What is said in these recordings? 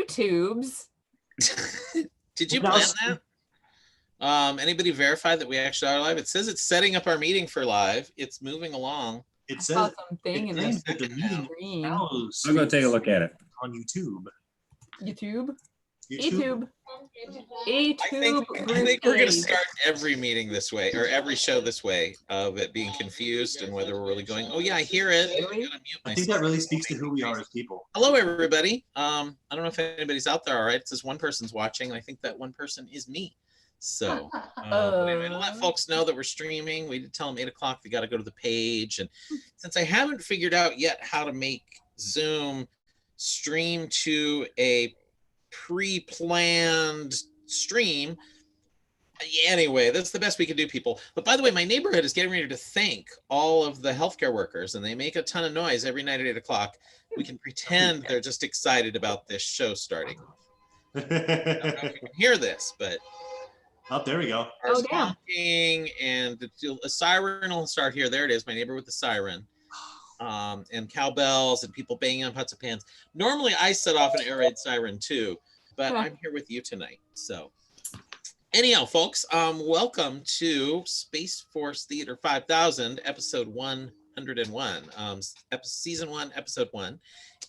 YouTubes. Did you plan that? Anybody verify that we actually are live? It says it's setting up our meeting for live. It's moving along. It says something in the meeting now. I'm going to take a look at it. On YouTube. YouTube. I think we're going to start every meeting this way, or every show this way, of it being confused and whether we're really going, oh yeah, I hear it. I think that really speaks to who we are as people. Hello, everybody. I don't know if anybody's out there. All right, it says one person's watching. I think that one person is me. So anyway, to let folks know that we're streaming, we did tell them 8 o'clock they got to go to the page. And since I haven't figured out yet how to make Zoom stream to a pre-planned stream, anyway, that's the best we can do, people. But by the way, my neighborhood is getting ready to thank all of the healthcare workers, and they make a ton of noise every night at 8 o'clock. We can pretend they're just excited about this show starting. I don't know if you can hear this, but oh, there we go. Our honking and a siren will start here. There it is, my neighbor with the siren. And cowbells and people banging on pots of pans. Normally I set off an air raid siren too, but I'm here with you tonight. So anyhow, folks, welcome to Space Force Theater 5000, episode 101, season 1, episode 1.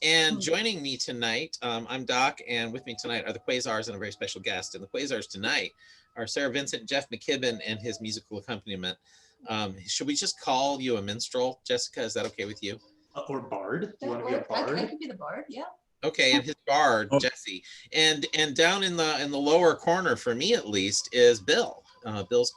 And joining me tonight, I'm Doc, and with me tonight are the Quasars and a very special guest. And the Quasars tonight are Sarah Vincent, Jeff McKibben, and his musical accompaniment. Should we just call you a minstrel, Jessica? Is that okay with you? Or bard? Do you want to be a bard? I could be the bard, yeah. Okay, and his bard, Jesse. And down in the lower corner, for me at least, is Bill. Bill's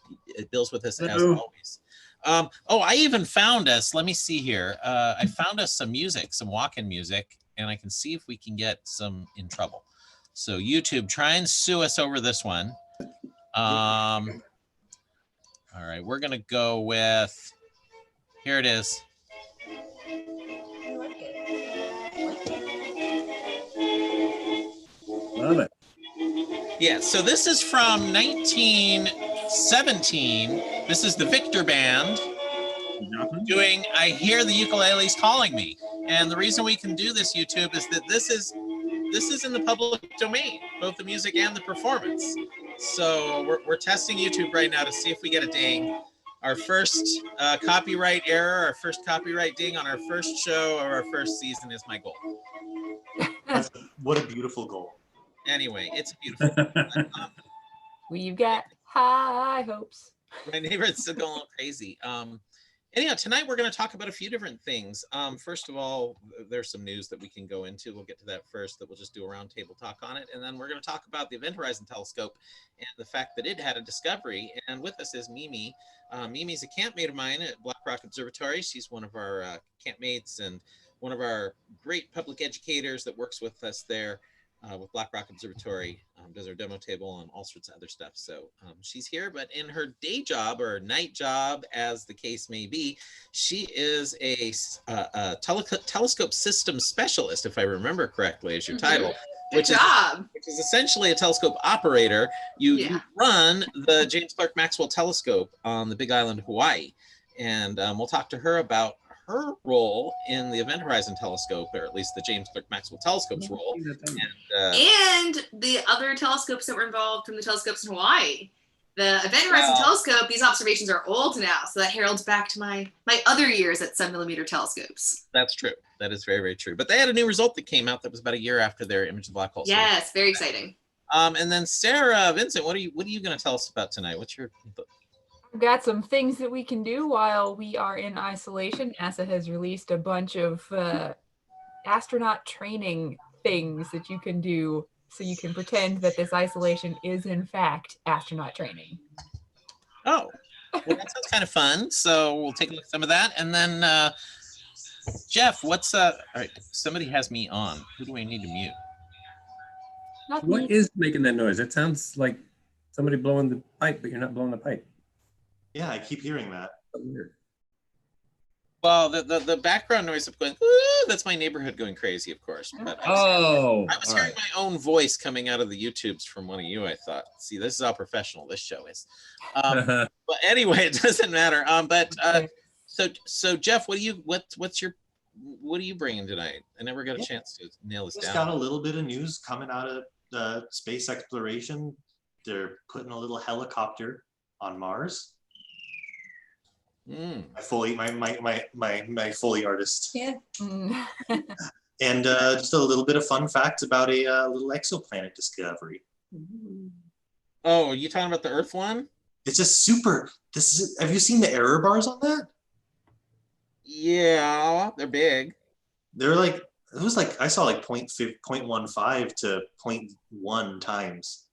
with us as always. I even found us, let me see here. I found us some music, some walk-in music, and I can see if we can get some in trouble. So YouTube, try and sue us over this one. All right, we're gonna go with, here it is. Love it. Yeah, so this is from 1917. This is the Victor Band doing I Hear the Ukuleles Calling Me. And the reason we can do this, YouTube, is that this is in the public domain, both the music and the performance. So we're testing YouTube right now to see if we get a ding. Our first copyright error, our first copyright ding on our first show of our first season is my goal. What a beautiful goal. Anyway, it's beautiful. We've got high hopes. My neighborhood's still going a little crazy. Anyhow, tonight we're going to talk about a few different things. First of all, there's some news that we can go into. We'll get to that first, that we'll just do a roundtable talk on it. And then we're going to talk about the Event Horizon Telescope and the fact that it had a discovery. And with us is Mimi. Mimi's a campmate of mine at Black Rock Observatory. She's one of our campmates and one of our great public educators that works with us there with Black Rock Observatory, does our demo table and all sorts of other stuff. So she's here, but in her day job or night job, as the case may be, she is a telescope system specialist, if I remember correctly, is your title. Which is essentially a telescope operator. You run the James Clerk Maxwell Telescope on the Big Island of Hawaii. And we'll talk to her about her role in the Event Horizon Telescope, or at least the James Clerk Maxwell Telescope's role. And the other telescopes that were involved from the telescopes in Hawaii. The Event Horizon Telescope, these observations are old now, so that heralds back to my other years at 7mm telescopes. That's true. That is very, very true. But they had a new result that came out that was about a year after their image of the black hole. Yes, very exciting. And then Sarah Vincent, what are you going to tell us about tonight? What's your input? We've got some things that we can do while we are in isolation. NASA has released a bunch of astronaut training things that you can do so you can pretend that this isolation is in fact astronaut training. Oh, well, that sounds kind of fun. So we'll take a look at some of that. And then Jeff, what's all right, somebody has me on. Who do I need to mute? What is making that noise? It sounds like somebody blowing the pipe, but you're not blowing the pipe. Yeah, I keep hearing that. Weird. Well, the background noise of going, ooh, that's my neighborhood going crazy, of course. But I was hearing my own voice coming out of the YouTubes from one of you, I thought. See, this is how professional this show is. But anyway, it doesn't matter. So Jeff, what's your what are you bringing tonight? I never got a Yeah. chance to nail this Just down. got a little bit of news coming out of space exploration. They're putting a little helicopter on Mars. Mm. My Foley artist. Yeah. Mm. And just a little bit of fun facts about a little exoplanet discovery. Oh, are you talking about the Earth one? It's just super. Have you seen the error bars on that? Yeah, they're big. They're like, it was like, I saw like 0.15 to 0.1 times.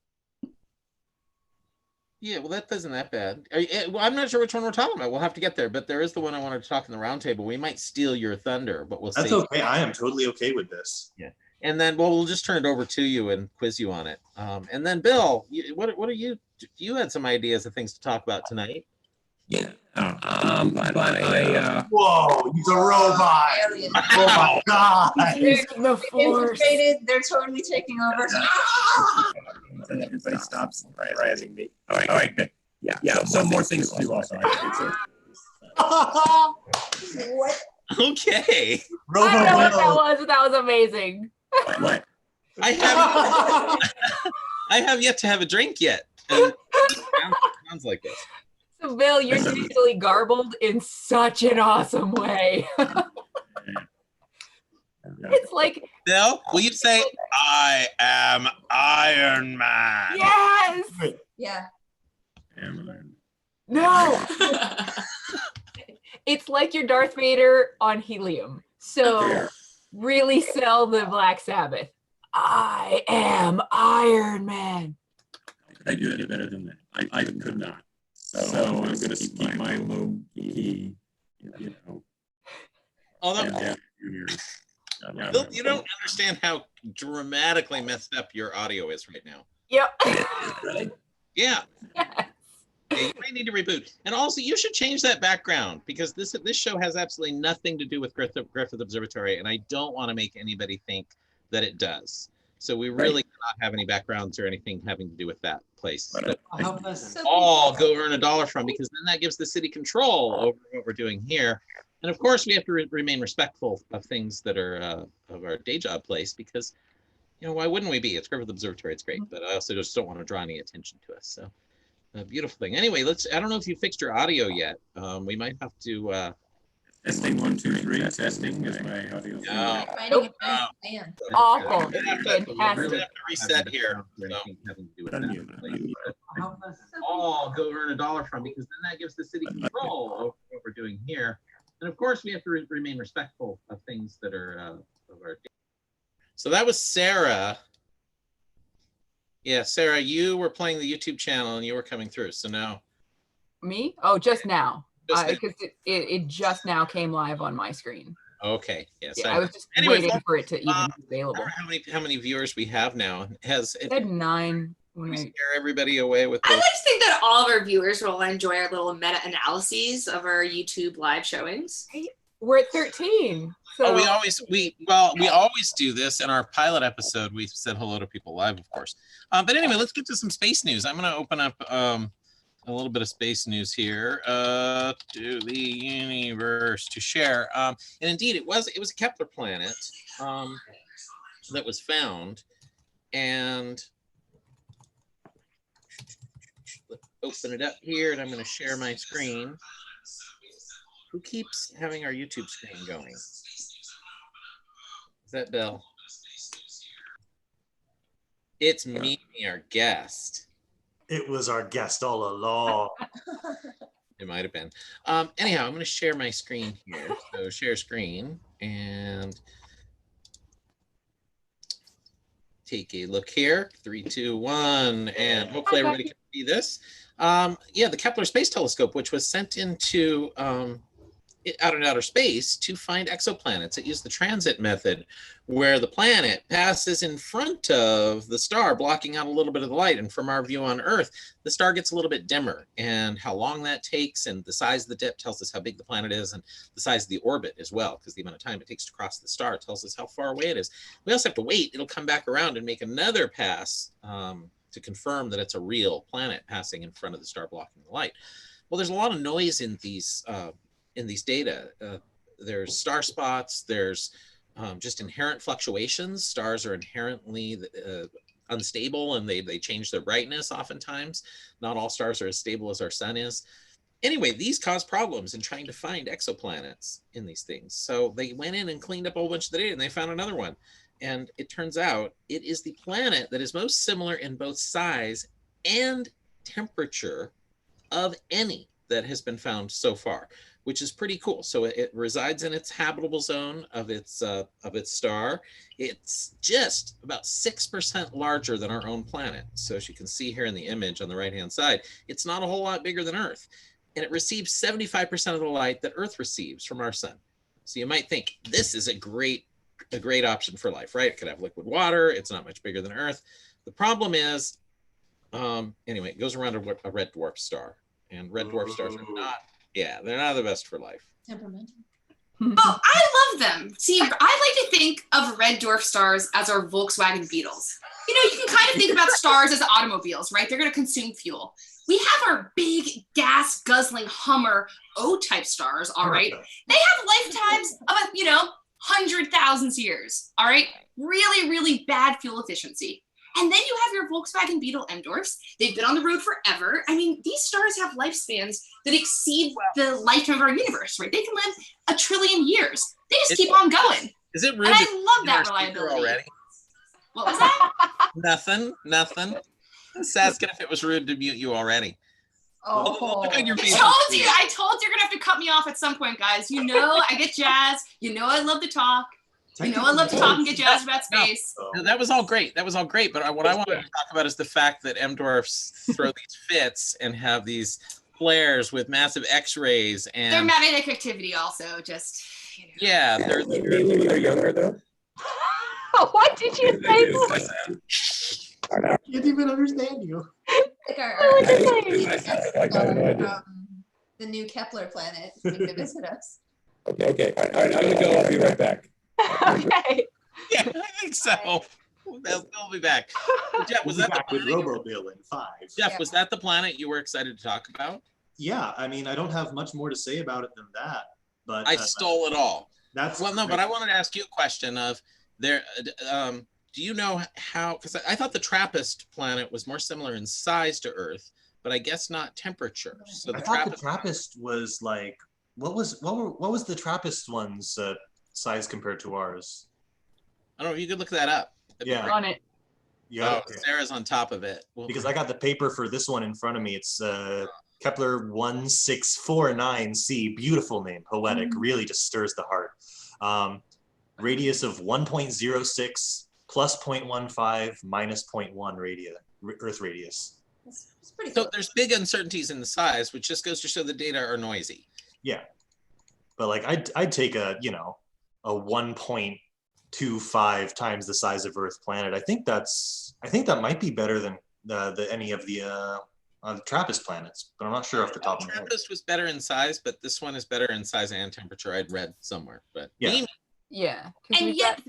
Yeah, well, that isn't that bad. Well, I'm not sure which one we're talking about. We'll have to get there, but there is the one I wanted to talk in the roundtable. We might steal your thunder, but we'll That's see. okay. I am totally okay with this. Yeah, and then we'll just turn it over to you and quiz you on it. And then Bill, what are you? You had some ideas of things to talk about tonight. Yeah. Whoa, he's a robot. Alien. Oh my god. Use the force. Infiltrated. They're totally taking over. Everybody stops razzing me. All right, good. Yeah. So more things to do also. What? Okay. I don't know what that Robo was, but that was amazing. What? I have yet to have a drink yet. And it sounds like this. So, Bill, you're digitally garbled in such an awesome way. It's like, Bill, will you say, I am Iron Man? yes! Yeah. No! It's like you're Darth Vader on helium. So, really sell the Black Sabbath. I am Iron Man. I do it better than that. I could not. So I'm going to keep my low key, Although, Yeah. Bill, you don't understand how dramatically messed up your audio is right now. Yep. Yeah. Yes. Yeah, you might need to reboot. And also, you should change that background because this show has absolutely nothing to do with Griffith Observatory, and I don't want to make anybody think that it does. So we really cannot have any backgrounds or anything having to do with that place. That How pleasant. all go earn $1 from, because then that gives the city control over what we're doing here. And of course, we have to remain respectful of things that are of our day job place, because, why wouldn't we be? It's Griffith Observatory. It's great, but I also just don't want to draw any attention to us. So, a beautiful thing. Anyway, I don't know if you fixed your audio yet. We might have to. Testing 1, 2, 3. Testing is my audio. No. Finding a fan. Awful. We'll have to Fantastic. reset here. All go earn $1 from, because then that gives the city control over what we're doing here. And of course, we have to remain respectful of things that are of our. So that was Sarah. Yeah, Sarah, you were playing the YouTube channel and you were coming through. So now. Me? Oh, just now. Just now. Because it just now came live on my screen. Okay. Yes. Yeah, I was just Anyway, waiting for it to even be I available. don't know how many viewers we have now. If I had 9 when we I. scare everybody away with I this. just think that all of our viewers will enjoy our little meta-analyses of our YouTube live showings. We're at 13. So Oh, we always do this in our pilot episode. We said hello to people live, of course. But anyway, let's get to some space news. I'm going to open up a little bit of space news here to the universe to share. And indeed, it was a Kepler planet that was found, and let's open it up here, and I'm going to share my screen. Who keeps having our YouTube screen going? Is that Bill? It's me, our guest. It was our guest all along. It might have been. Anyhow, I'm going to share my screen here. So share screen and take a look here. 3, 2, 1, and hopefully everybody can see this. Yeah, the Kepler Space Telescope, which was sent into out in outer space to find exoplanets. It used the transit method, where the planet passes in front of the star, blocking out a little bit of the light. And from our view on Earth, the star gets a little bit dimmer, and how long that takes and the size of the dip tells us how big the planet is, and the size of the orbit as well, because the amount of time it takes to cross the star tells us how far away it is. We also have to wait. It'll come back around and make another pass to confirm that it's a real planet passing in front of the star blocking the light. Well, there's a lot of noise in these data. there's star spots, there's just inherent fluctuations. Stars are inherently unstable, and they change their brightness oftentimes. Not all stars are as stable as our sun is. Anyway, these cause problems in trying to find exoplanets in these things. So they went in and cleaned up a whole bunch of the data, and they found another one. And it turns out it is the planet that is most similar in both size and temperature of any that has been found so far, which is pretty cool. So it resides in its habitable zone of its star. It's just about 6% larger than our own planet. So as you can see here in the image on the right-hand side, it's not a whole lot bigger than Earth. And it receives 75% of the light that Earth receives from our sun. So you might think this is a great option for life, right? It could have liquid water. It's not much bigger than Earth. The problem is, anyway, it goes around a red dwarf star. And red dwarf stars are not, they're not the best for life. Temperamental. Oh, I love them. See, I like to think of red dwarf stars as our Volkswagen Beetles. You know, you can kind of think about stars as automobiles, right? They're going to consume fuel. We have our big gas guzzling Hummer O-type stars, all right? They have lifetimes of, 100,000 years, all right? Really, really bad fuel efficiency. And then you have your Volkswagen Beetle M-dwarfs. They've been on the road forever. I mean, these stars have lifespans that exceed the lifetime of our universe, right? They can live 1 trillion years. They just keep on going. Is it rude? And I love that reliability. Already? What was that? Nothing. I was asking if it was rude to mute you already. Oh. Look on your face. I told you you're gonna have to cut me off at some point, guys. You know I get jazzed. You know I love to talk. You know I love to talk and get jazzed about space. No, that was all great. But what I wanted to talk about is the fact that M dwarfs throw these fits and have these flares with massive X-rays and their magnetic activity also just. Yeah, they're Mainly when they're younger, though. What did you say? I can't even understand you. Like the new Kepler planet came to visit us. Okay. All right, I'm gonna go. I'll be right back. Okay. Yeah, I think so. They'll be back. Jeff, was that back the with planet? Robobill in 5? Jeff, was that the planet you were excited to talk about? Yeah, I mean, I don't have much more to say about it than that. But I stole it all. That's Well, no, but I wanted to ask you a question of there. Do you know how? Because I thought the TRAPPIST planet was more similar in size to Earth, but I guess not temperature. So I thought the TRAPPIST was like what was the TRAPPIST one's size compared to ours? I don't know. You could look that up. Yeah. On it. Yeah. Oh, Sarah's on top of it. Well, Because I got the paper for this one in front of me. It's Kepler 1649c. Beautiful name, poetic. Really just stirs the heart. Radius of 1.06 plus 0.15 minus 0.1 Earth radius. It's pretty so cool. there's big uncertainties in the size, which just goes to show the data are noisy. Yeah, but like I'd take a 1.25 times the size of Earth planet. I think that might be better than any of the TRAPPIST planets, but I'm not sure off the top of my head. TRAPPIST was better in size, but this one is better in size and temperature. I'd read somewhere, but Yeah. Yeah. And yet,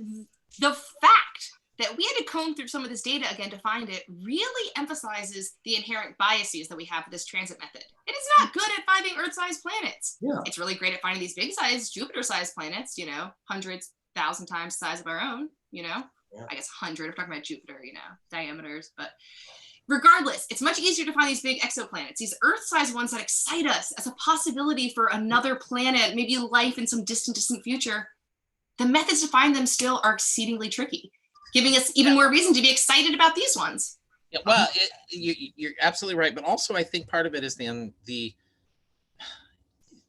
the fact that we had to comb through some of this data again to find it really emphasizes the inherent biases that we have with this transit method. It is not good at finding Earth-sized planets. Yeah. It's really great at finding these big-sized Jupiter-sized planets, hundreds, 1,000 times the size of our own, Yeah. I guess 100, we're talking about Jupiter, diameters, but regardless, it's much easier to find these big exoplanets, these Earth-sized ones that excite us as a possibility for another planet, maybe life in some distant future. The methods to find them still are exceedingly tricky, giving us even more reason to be excited about these ones. Yeah, well, you're absolutely right, but also I think part of it is the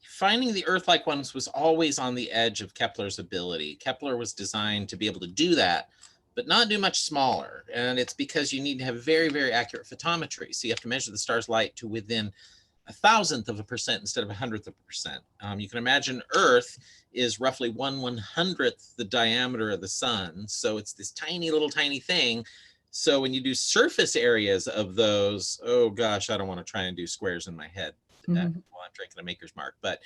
finding the Earth-like ones was always on the edge of Kepler's ability. Kepler was designed to be able to do that, but not do much smaller, and it's because you need to have very, very accurate photometry. So you have to measure the star's light to within 0.001% instead of 0.01%. You can imagine Earth is roughly 1/100th the diameter of the sun. So it's this tiny thing. So when you do surface areas of those, oh gosh, I don't want to try and do squares in my head while I'm drinking a Maker's Mark. But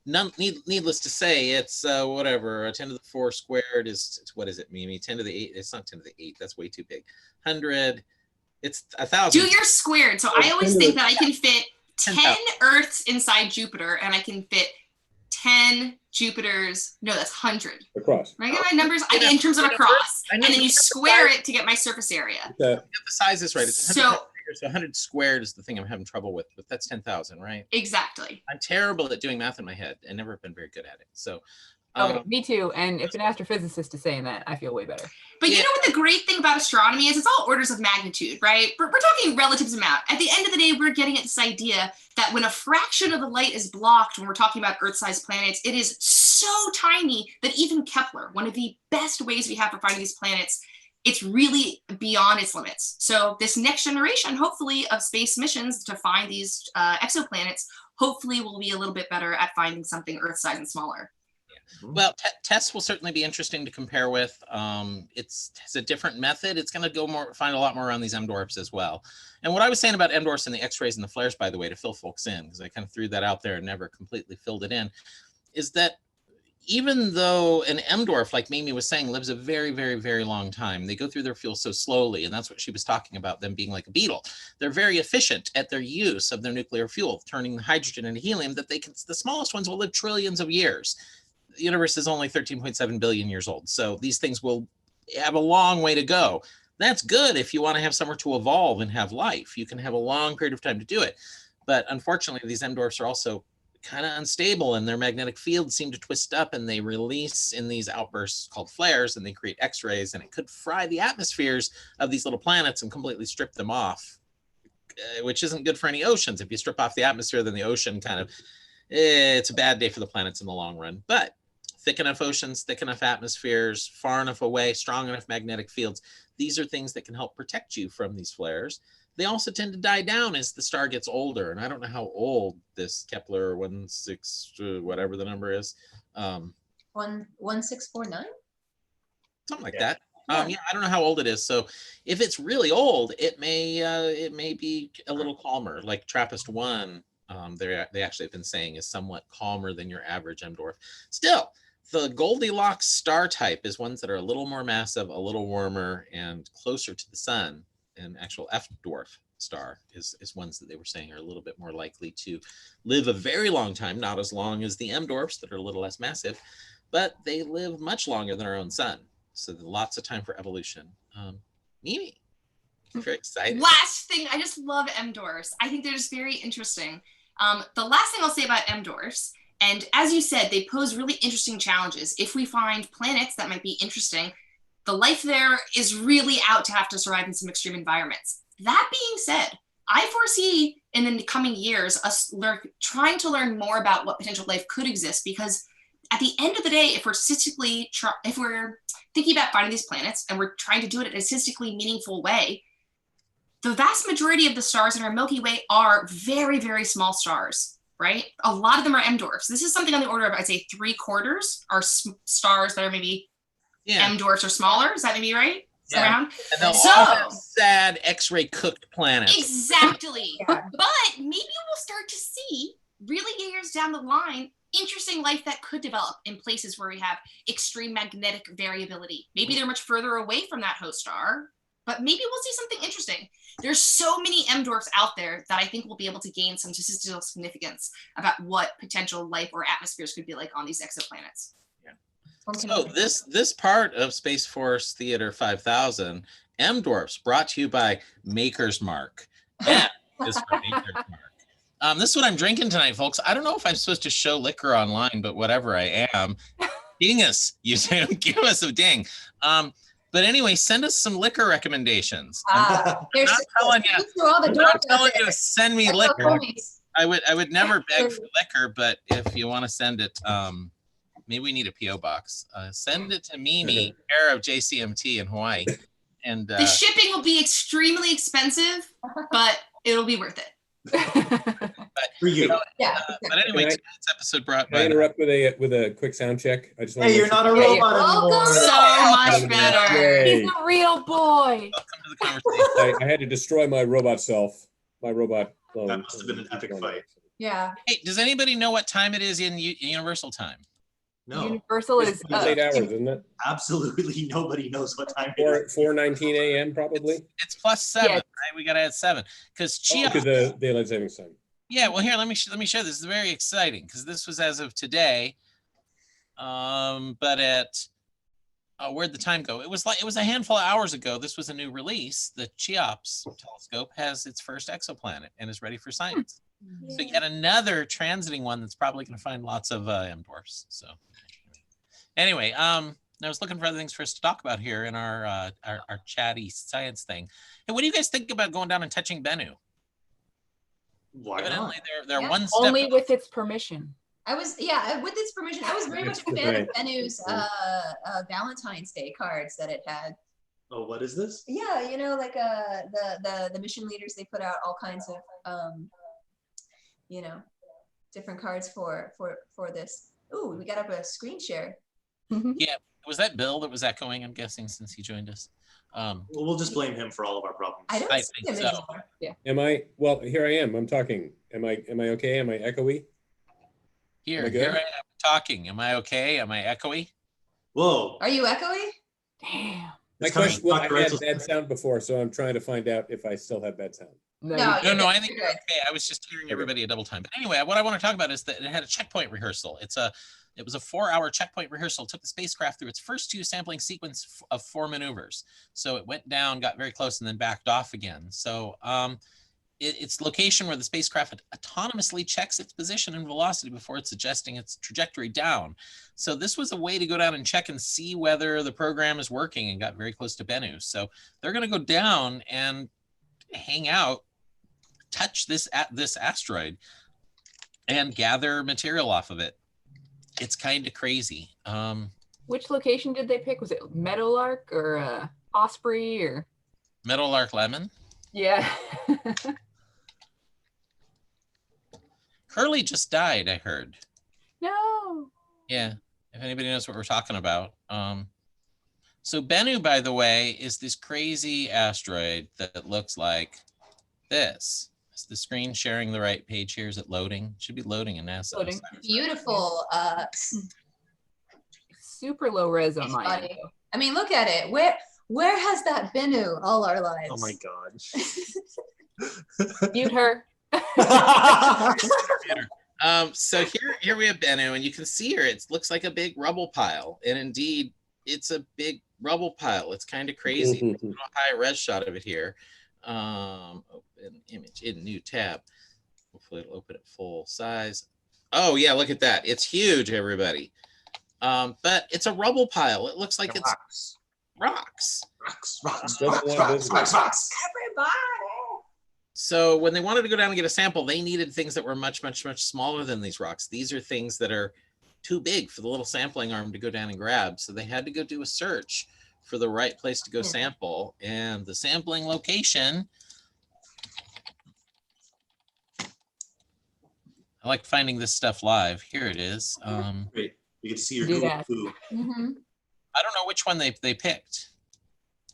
needless to say, it's whatever, 10 to the 4 squared is, what is it, Mimi? 10 to the 8, it's not 10 to the 8, that's way too big. 100, it's 1,000. Do your squared. So I always think that I can fit 10 Earths inside Jupiter, and I can fit 10 Jupiters. No, that's 100. Across. When I get my numbers, I get in terms of across. And then you square it to get my surface area. The size is right. It's 100 So 100 squared is the thing I'm having trouble with, but that's 10,000, right? exactly. I'm terrible at doing math in my head and never been very good at it. So, Okay, me too. And if an astrophysicist is saying that, I feel way better. But you know what the great thing about astronomy is? It's all orders of magnitude, right? We're talking relatives amount. At the end of the day, we're getting at this idea that when a fraction of the light is blocked, when we're talking about Earth-sized planets, it is so tiny that even Kepler, one of the best ways we have for finding these planets, it's really beyond its limits. So this next generation, hopefully, of space missions to find these exoplanets, hopefully will be a little bit better at finding something Earth-sized and smaller. Well, tests will certainly be interesting to compare with. It's a different method. It's going to find a lot more around these M dwarfs as well. And what I was saying about M dwarfs and the X-rays and the flares, by the way, to fill folks in, because I kind of threw that out there and never completely filled it in, is that even though an M dwarf, like Mimi was saying, lives a very, very, very long time, they go through their fuel so slowly, and that's what she was talking about, them being like a beetle. They're very efficient at their use of their nuclear fuel, turning the hydrogen into helium, that the smallest ones will live trillions of years. The universe is only 13.7 billion years old. So these things will have a long way to go. That's good if you want to have somewhere to evolve and have life. You can have a long period of time to do it. But unfortunately, these M dwarfs are also kind of unstable, and their magnetic fields seem to twist up, and they release in these outbursts called flares, and they create X-rays, and it could fry the atmospheres of these little planets and completely strip them off, which isn't good for any oceans. If you strip off the atmosphere, then the ocean it's a bad day for the planets in the long run. But thick enough oceans, thick enough atmospheres, far enough away, strong enough magnetic fields. These are things that can help protect you from these flares. They also tend to die down as the star gets older. And I don't know how old this Kepler 16, whatever the number is. 1649? Something like that. Yeah, I don't know how old it is. So if it's really old, it may be a little calmer, like TRAPPIST-1. They actually have been saying is somewhat calmer than your average M dwarf. Still, the Goldilocks star type is ones that are a little more massive, a little warmer, and closer to the sun. An actual F dwarf star is ones that they were saying are a little bit more likely to live a very long time, not as long as the M dwarfs that are a little less massive, but they live much longer than our own sun. So lots of time for evolution. Mimi, I'm very excited. Last thing, I just love M dwarfs. I think they're just very interesting. The last thing I'll say about M dwarfs, and as you said, they pose really interesting challenges. If we find planets that might be interesting, the life there is really out to have to survive in some extreme environments. That being said, I foresee in the coming years us trying to learn more about what potential life could exist, because at the end of the day, if we're thinking about finding these planets and we're trying to do it in a statistically meaningful way, the vast majority of the stars in our Milky Way are very, very small stars, right? A lot of them are M dwarfs. This is something on the order of, I'd say, 3/4 are stars that are maybe M dwarfs or smaller. Is that maybe right? Yeah. Around? And they'll all have sad X-ray cooked planets. Exactly. But maybe we'll start to see, really years down the line, interesting life that could develop in places where we have extreme magnetic variability. Maybe they're much further away from that host star, but maybe we'll see something interesting. There's so many M dwarfs out there that I think we'll be able to gain some statistical significance about what potential life or atmospheres could be like on these exoplanets. So this part of Space Force Theater 5000, M dwarfs, brought to you by Maker's Mark. M is for Maker's Mark. This is what I'm drinking tonight, folks. I don't know if I'm supposed to show liquor online, but whatever I am. Ding us, you say, give us a ding. But anyway, send us some liquor recommendations. I'm not telling you to send me liquor. I would never beg for liquor, but if you want to send it, maybe we need a P.O. box. Send it to Mimi, care of JCMT in Hawaii. And the shipping will be extremely expensive, but it'll be worth it. But, For you. But anyway, tonight's episode brought by. Can I interrupt with a quick sound check? I just want Hey, you're not a robot anymore. So much better. Yay. He's a real boy. Welcome to the conversation. I had to destroy my robot self, my robot clone. That must have been an epic fight. Yeah. Hey, does anybody know what time it is in Universal Time? No, Universal is It's 8 hours, isn't it? absolutely nobody knows what time it is. 4:19 a.m. probably. It's +7, Yes. right? We got to add 7 because Chia. Because the daylight savings time. Yeah, well, here, let me show this. This is very exciting because this was as of today. But at where'd the time go? It was a handful of hours ago. This was a new release. The Cheops telescope has its first exoplanet and is ready for science. Yeah. So yet another transiting one that's probably going to find lots of M dwarfs. So anyway, I was looking for other things for us to talk about here in our chatty science thing. Hey, what do you guys think about going down and touching Bennu? Why Evidently, not? they're Yeah. one step. Only with its permission. I was, with its permission, I was very much a fan of Bennu's Valentine's Day cards that it had. Oh, what is this? Yeah, you know, like the mission leaders, they put out all kinds of you know, different cards for this. Ooh, we got up a screen share. Yeah, was that Bill that was echoing? I'm guessing since he joined us. Well, we'll just blame him for all of our problems. I don't I see think him so. anymore. Yeah. Am I? Well, here I am. I'm talking. Am I okay? Am I echoey? Here, Am I good? here I am talking. Am I okay? Am I echoey? Whoa. Are you echoey? Damn. My It's coming question. Well, I Dr. had Ensign. bad sound before, so I'm trying to find out if I still have bad sound. No, you- you're No, good, I think you're you're good. okay. I was just hearing Okay. everybody a double time. But anyway, what I want to talk about is that it had a checkpoint rehearsal. It was a 4-hour checkpoint rehearsal. It took the spacecraft through its first 2 sampling sequence of 4 maneuvers. So it went down, got very close, and then backed off again. So its location where the spacecraft autonomously checks its position and velocity before it's adjusting its trajectory down. So this was a way to go down and check and see whether the program is working, and got very close to Bennu. So they're going to go down and hang out, touch this asteroid, and gather material off of it. It's kind of crazy. Which location did they pick? Was it Meadowlark or Osprey or? Meadowlark Lemon. Yeah. Curly just died, I heard. No. Yeah, if anybody knows what we're talking about. So Bennu, by the way, is this crazy asteroid that looks like this. Is the screen sharing the right page here? Is it loading? It should be loading in NASA. Loading. Beautiful. Super low res on It's my end. funny. I mean, look at it. Where has that Bennu all our lives? Oh my god. Mute her. So here we have Bennu, and you can see here it looks like a big rubble pile, and indeed it's a big rubble pile. It's kind of crazy. A high res shot of it here. Open image in new tab. Hopefully it'll open it full size. Oh yeah, look at that. It's huge, everybody. But it's a rubble pile. It looks like it's rocks. Rocks. Everybody. So when they wanted to go down and get a sample, they needed things that were much, much, much smaller than these rocks. These are things that are too big for the little sampling arm to go down and grab. So they had to go do a search for the right place to go sample. And the sampling location, I like finding this stuff live. Here it is. Great. You get to see your Do Google that. poo. Mm-hmm. I don't know which one they picked.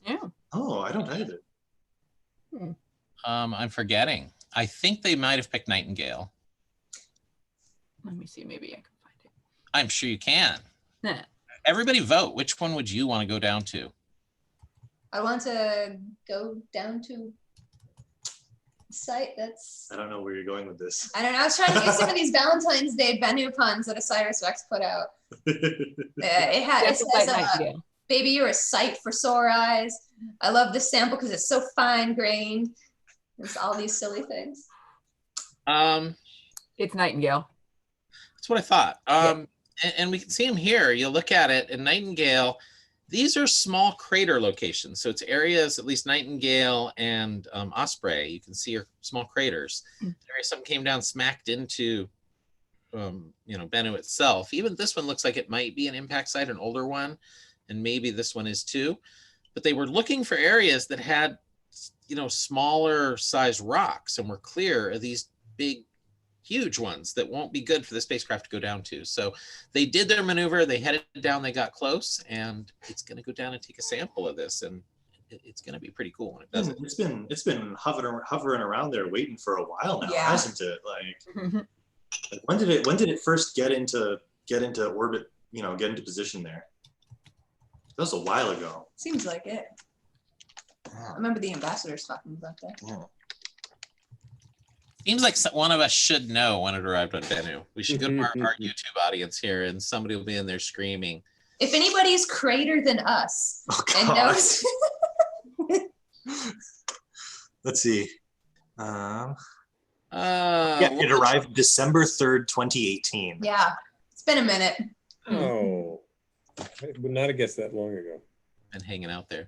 Yeah. Oh, I don't either. I'm forgetting. I think they might have picked Nightingale. Let me see. Maybe I can find it. I'm sure you can. Nah. Everybody vote. Which one would you want to go down to? I want to go down to site that's. I don't know where you're going with this. I don't know. I was trying to use some of these Valentine's Day Bennu puns that Osiris Rex put out. It says, Nightingale. "Baby, you're a sight for sore eyes." I love this sample because it's so fine grained. There's all these silly things. It's Nightingale. That's what I thought. And we can see them here. You look at it, and Nightingale, these are small crater locations. So it's areas, at least Nightingale and Osprey, you can see are small craters. Some came down, smacked into, Bennu itself. Even this one looks like it might be an impact site, an older one, and maybe this one is too. But they were looking for areas that had, smaller size rocks and were clear of these big, huge ones that won't be good for the spacecraft to go down to. So they did their maneuver, they headed down, they got close, and it's going to go down and take a sample of this, and it's going to be pretty cool when it does it. It's been hovering around there waiting for a while now, Yeah. hasn't it? Like when did it first get into orbit? Get into position there. That was a while ago. Seems like it. I remember the ambassadors talking about that. Seems like one of us should know when it arrived on Bennu. We should go to our YouTube audience here, and somebody will be in there screaming. If anybody's greater than us and knows. Let's see. Yeah, it arrived December 3rd, 2018. Yeah, it's been a minute. Oh, I would not have guessed that long ago. And hanging out there.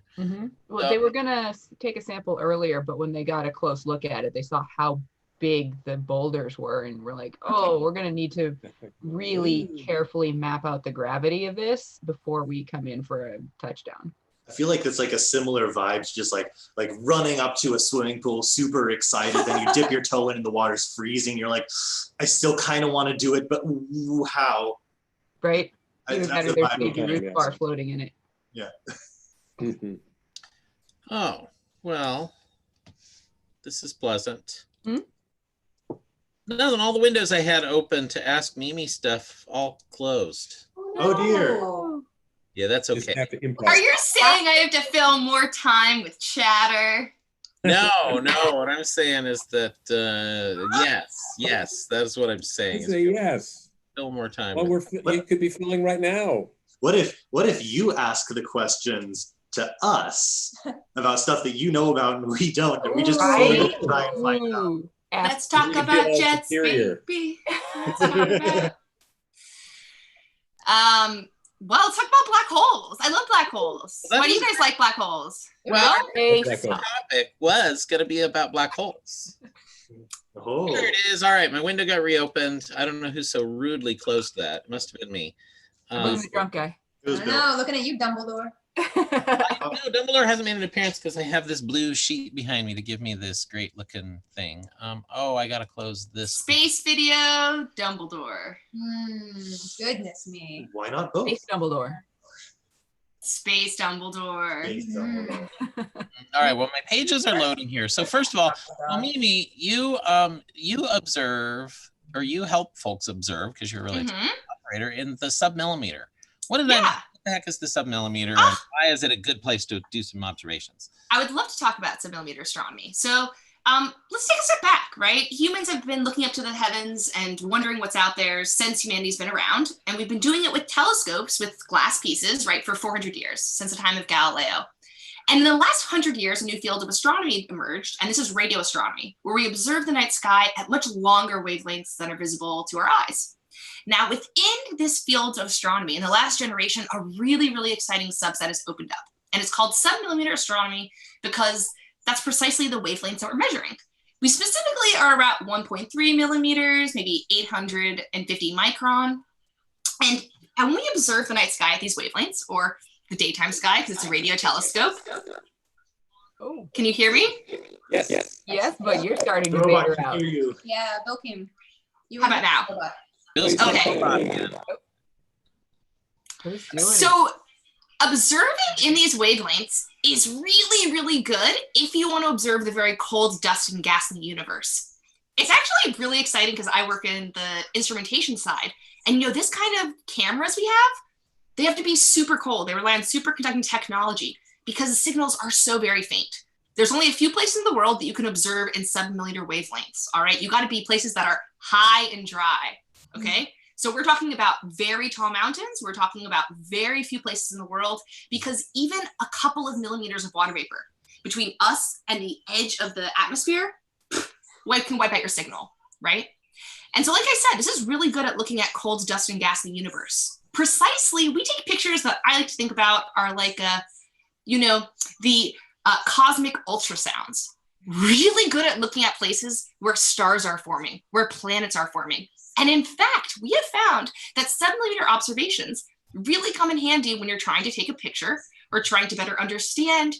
Well, they were gonna take a sample earlier, but when they got a close look at it, they saw how big the boulders were, and we're like, oh, we're gonna need to really carefully map out the gravity of this before we come in for a touchdown. I feel like it's like a similar vibe to just like running up to a swimming pool, super excited, then you dip your toe in and the water's freezing. You're like, I still kind of want to do it, but how? Right? Even better, there's maybe vibe. root bar floating in it. Yeah. Oh, well, this is pleasant. No, and all the windows I had open to ask Mimi stuff all closed. Oh dear. Yeah, that's Just okay. have to improv. Are you saying I have to fill more time with chatter? No, what I'm saying is that, yes, that's what I'm saying. Say yes. Fill more time. Well, you could be filling right now. What if you ask the questions to us about stuff that you know about and we don't, and we just Right? try and find out? Ooh, Let's talk You about feel jets, superior. baby. Well, let's talk about black holes. I love black holes. Well, Why do you guys like black holes? Well, Hey, Black hole. topic was going to be about black holes. Oh, There it is. All right, my window got reopened. I don't know who so rudely closed that. It must have been me. who's the drunk guy? it was I Bill. know, looking at you, Dumbledore. No, Dumbledore hasn't made an appearance because I have this blue sheet behind me to give me this great looking thing. Oh, I gotta close this. Space video, Dumbledore. Goodness me. Why not both? Space Dumbledore. Space Dumbledore. All right. Well, my pages are loading here. So first of all, well, Mimi, you observe, or you help folks observe, because you're really Mhm. operator in the submillimeter. What did I? Yeah. What the heck is the submillimeter, and why is it a good place to do some observations? I would love to talk about submillimeter astronomy. So let's take a step back, right? Humans have been looking up to the heavens and wondering what's out there since humanity's been around. And we've been doing it with telescopes with glass pieces, right, for 400 years, since the time of Galileo. And in the last 100 years, a new field of astronomy emerged, and this is radio astronomy, where we observe the night sky at much longer wavelengths than are visible to our eyes. Now, within this field of astronomy, in the last generation, a really, really exciting subset has opened up. And it's called submillimeter astronomy because that's precisely the wavelengths that we're measuring. We specifically are about 1.3 millimeters, maybe 850 micron. And when we observe the night sky at these wavelengths, or the daytime sky, because it's a radio telescope. Oh, Can you hear me? Yes. yes, but you're starting to Robot figure can out. hear you. Yeah, Bill came. How about now? Robot. Bill's Okay. Who's doing it? So observing in these wavelengths is really, really good if you want to observe the very cold, dust, and gas in the universe. It's actually really exciting because I work in the instrumentation side. And this kind of cameras we have, they have to be super cold. They rely on superconducting technology because the signals are so very faint. There's only a few places in the world that you can observe in submillimeter wavelengths, all right? You got to be places that are high and dry, okay? So we're talking about very tall mountains. We're talking about very few places in the world because even a couple of millimeters of water vapor between us and the edge of the atmosphere can wipe out your signal, right? And so like I said, this is really good at looking at cold, dust, and gas in the universe. Precisely, we take pictures that I like to think about are like, the cosmic ultrasounds. Really good at looking at places where stars are forming, where planets are forming. And in fact, we have found that submillimeter observations really come in handy when you're trying to take a picture or trying to better understand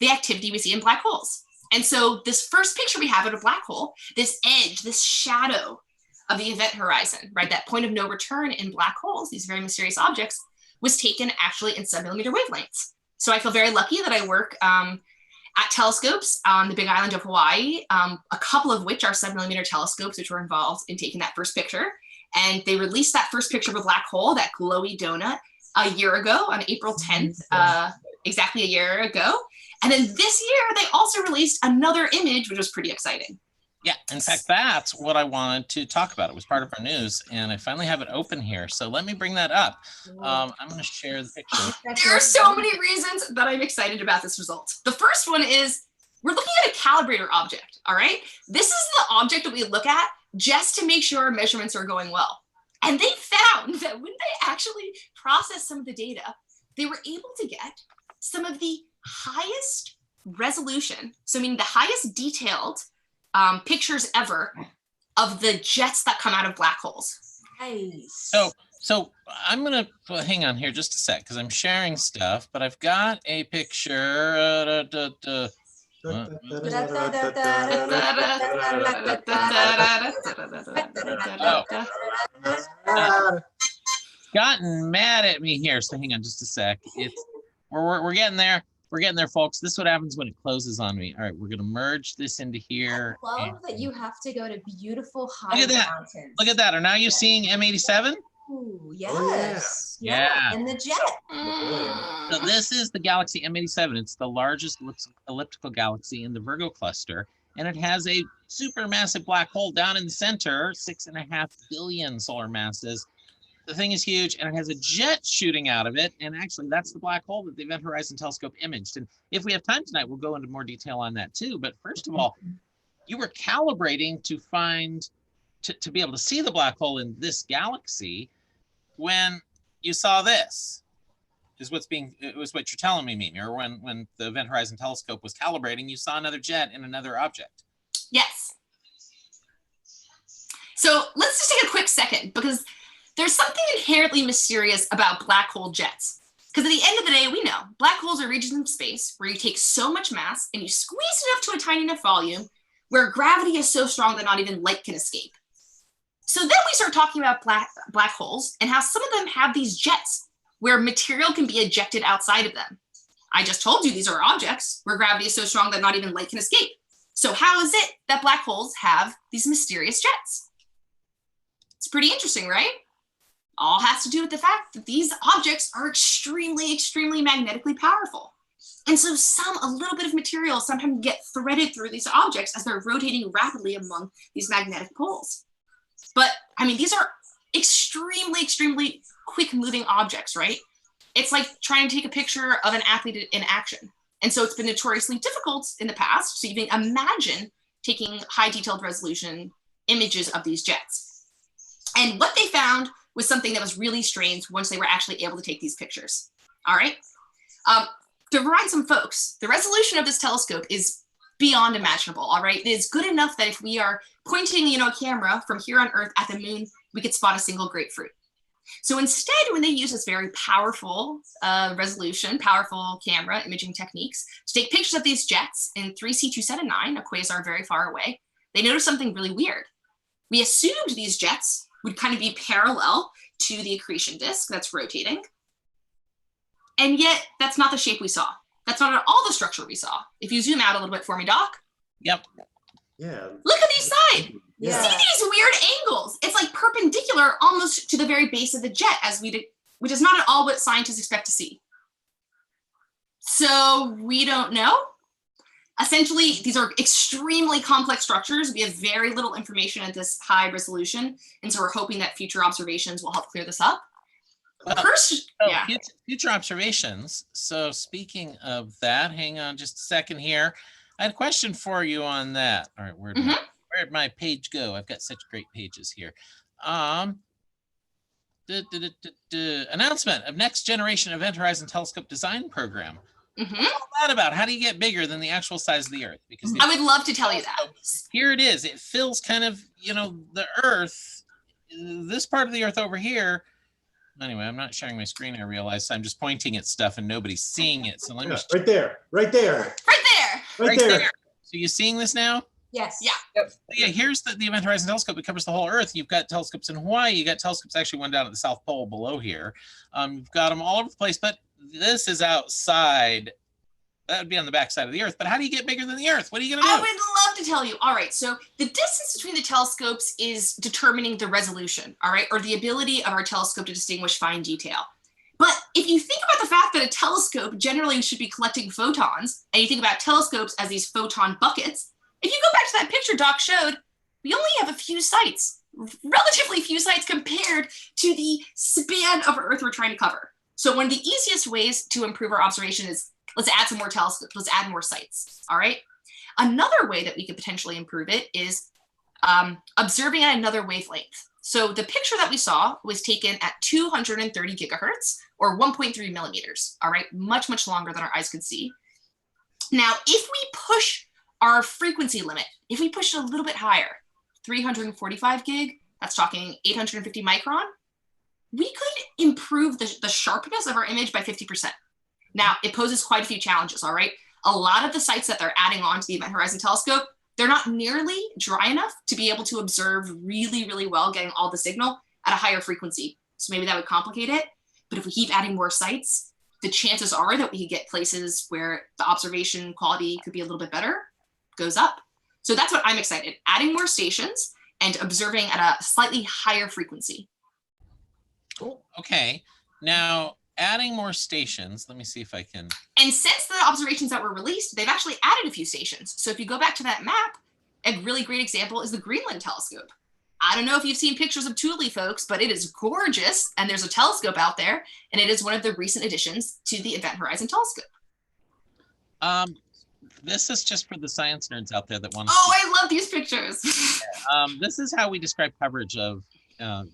the activity we see in black holes. And so this first picture we have of a black hole, this edge, this shadow of the event horizon, right, that point of no return in black holes, these very mysterious objects, was taken actually in submillimeter wavelengths. So I feel very lucky that I work at telescopes on the Big Island of Hawaii, a couple of which are submillimeter telescopes, which were involved in taking that first picture. And they released that first picture of a black hole, that glowy donut, a year ago on April 10th, exactly a year ago. And then this year, they also released another image, which was pretty exciting. Yeah, in fact, that's what I wanted to talk about. It was part of our news, and I finally have it open here. So let me bring that up. I'm going to share the picture. There are so many reasons that I'm excited about this result. The first one is we're looking at a calibrator object, all right? This is the object that we look at just to make sure our measurements are going well. And they found that when they actually processed some of the data, they were able to get some of the highest resolution, so meaning the highest detailed pictures ever of the jets that come out of black holes. Nice. So I'm gonna hang on here just a sec because I'm sharing stuff, but I've got a picture. Gotten mad at me here, so hang on just a sec. We're getting there. We're getting there, folks. This is what happens when it closes on me. All right, we're gonna merge this into here. I love that you have to go to beautiful high Look at that. mountains. Look at that. Are now you seeing M87? Ooh, yes. Oh, yeah. And the jet. So this is the galaxy M87. It's the largest elliptical galaxy in the Virgo cluster, and it has a supermassive black hole down in the center, 6.5 billion solar masses. The thing is huge, and it has a jet shooting out of it, and actually that's the black hole that the Event Horizon Telescope imaged. And if we have time tonight, we'll go into more detail on that too. But first of all, you were calibrating to find, to be able to see the black hole in this galaxy when you saw this. It was what you're telling me, Mimi, or when the Event Horizon Telescope was calibrating, you saw another jet in another object. Yes. So let's just take a quick second, because there's something inherently mysterious about black hole jets. Because at the end of the day, we know black holes are regions of space where you take so much mass and you squeeze it up to a tiny enough volume where gravity is so strong that not even light can escape. So then we start talking about black holes and how some of them have these jets where material can be ejected outside of them. I just told you these are objects where gravity is so strong that not even light can escape. So how is it that black holes have these mysterious jets? It's pretty interesting, right? All has to do with the fact that these objects are extremely, extremely magnetically powerful. And so a little bit of material sometimes get threaded through these objects as they're rotating rapidly among these magnetic poles. But I mean, these are extremely, extremely quick moving objects, right? It's like trying to take a picture of an athlete in action. And so it's been notoriously difficult in the past to even imagine taking high detailed resolution images of these jets. And what they found was something that was really strange once they were actually able to take these pictures. All right. To remind some folks, the resolution of this telescope is beyond imaginable. All right. It is good enough that if we are pointing, a camera from here on Earth at the moon, we could spot a single grapefruit. So instead, when they use this very powerful resolution, powerful camera imaging techniques to take pictures of these jets in 3C279, a quasar very far away, they noticed something really weird. We assumed these jets would kind of be parallel to the accretion disk that's rotating. And yet that's not the shape we saw. That's not at all the structure we saw. If you zoom out a little bit for me, Doc. Yep. Yeah. Look at these sides. Yeah. See these weird angles. It's like perpendicular almost to the very base of the jet, which is not at all what scientists expect to see. So we don't know. Essentially, these are extremely complex structures. We have very little information at this high resolution. And so we're hoping that future observations will help clear this up. Future observations. So speaking of that, hang on just a second here. I had a question for you on that. All right, where'd my page go? I've got such great pages here. Announcement of next generation Event Horizon Telescope design program. What's all that about? How do you get bigger than the actual size of the Earth? Because I would love to tell you that. Here it is. It fills kind of, the Earth, this part of the Earth over here. Anyway, I'm not sharing my screen, I realize. So I'm just pointing at stuff and nobody's seeing it. So let me Right there. Right there. So you seeing this now? Yes. Yeah. Yep. Yeah, here's the Event Horizon Telescope. It covers the whole Earth. You've got telescopes in Hawaii. You got telescopes, actually one down at the South Pole below here. You've got them all over the place, but this is outside. That would be on the backside of the Earth. But how do you get bigger than the Earth? What are you going to do? I would love to tell you. All right. So the distance between the telescopes is determining the resolution, all right, or the ability of our telescope to distinguish fine detail. But if you think about the fact that a telescope generally should be collecting photons, and you think about telescopes as these photon buckets, If you go back to that picture Doc showed, we only have a few sites, relatively few sites compared to the span of Earth we're trying to cover. So one of the easiest ways to improve our observation is let's add some more telescopes, let's add more sites, all right? Another way that we could potentially improve it is observing at another wavelength. So the picture that we saw was taken at 230 gigahertz or 1.3 millimeters, all right? Much, much longer than our eyes could see. Now, if we push our frequency limit, if we push it a little bit higher, 345 gig, that's talking 850 micron, we could improve the sharpness of our image by 50%. Now, it poses quite a few challenges, all right? A lot of the sites that they're adding on to the Event Horizon Telescope, they're not nearly dry enough to be able to observe really, really well, getting all the signal at a higher frequency. So maybe that would complicate it. But if we keep adding more sites, the chances are that we could get places where the observation quality could be a little bit better, goes up. So that's what I'm excited, adding more stations and observing at a slightly higher frequency. Cool. Okay. Now, adding more stations, let me see if I can. And since the observations that were released, they've actually added a few stations. So if you go back to that map, a really great example is the Greenland telescope. I don't know if you've seen pictures of Thule, folks, but it is gorgeous. And there's a telescope out there, and it is one of the recent additions to the Event Horizon Telescope. This is just for the science nerds out there that want to. Oh, I love these pictures. This is how we describe coverage of,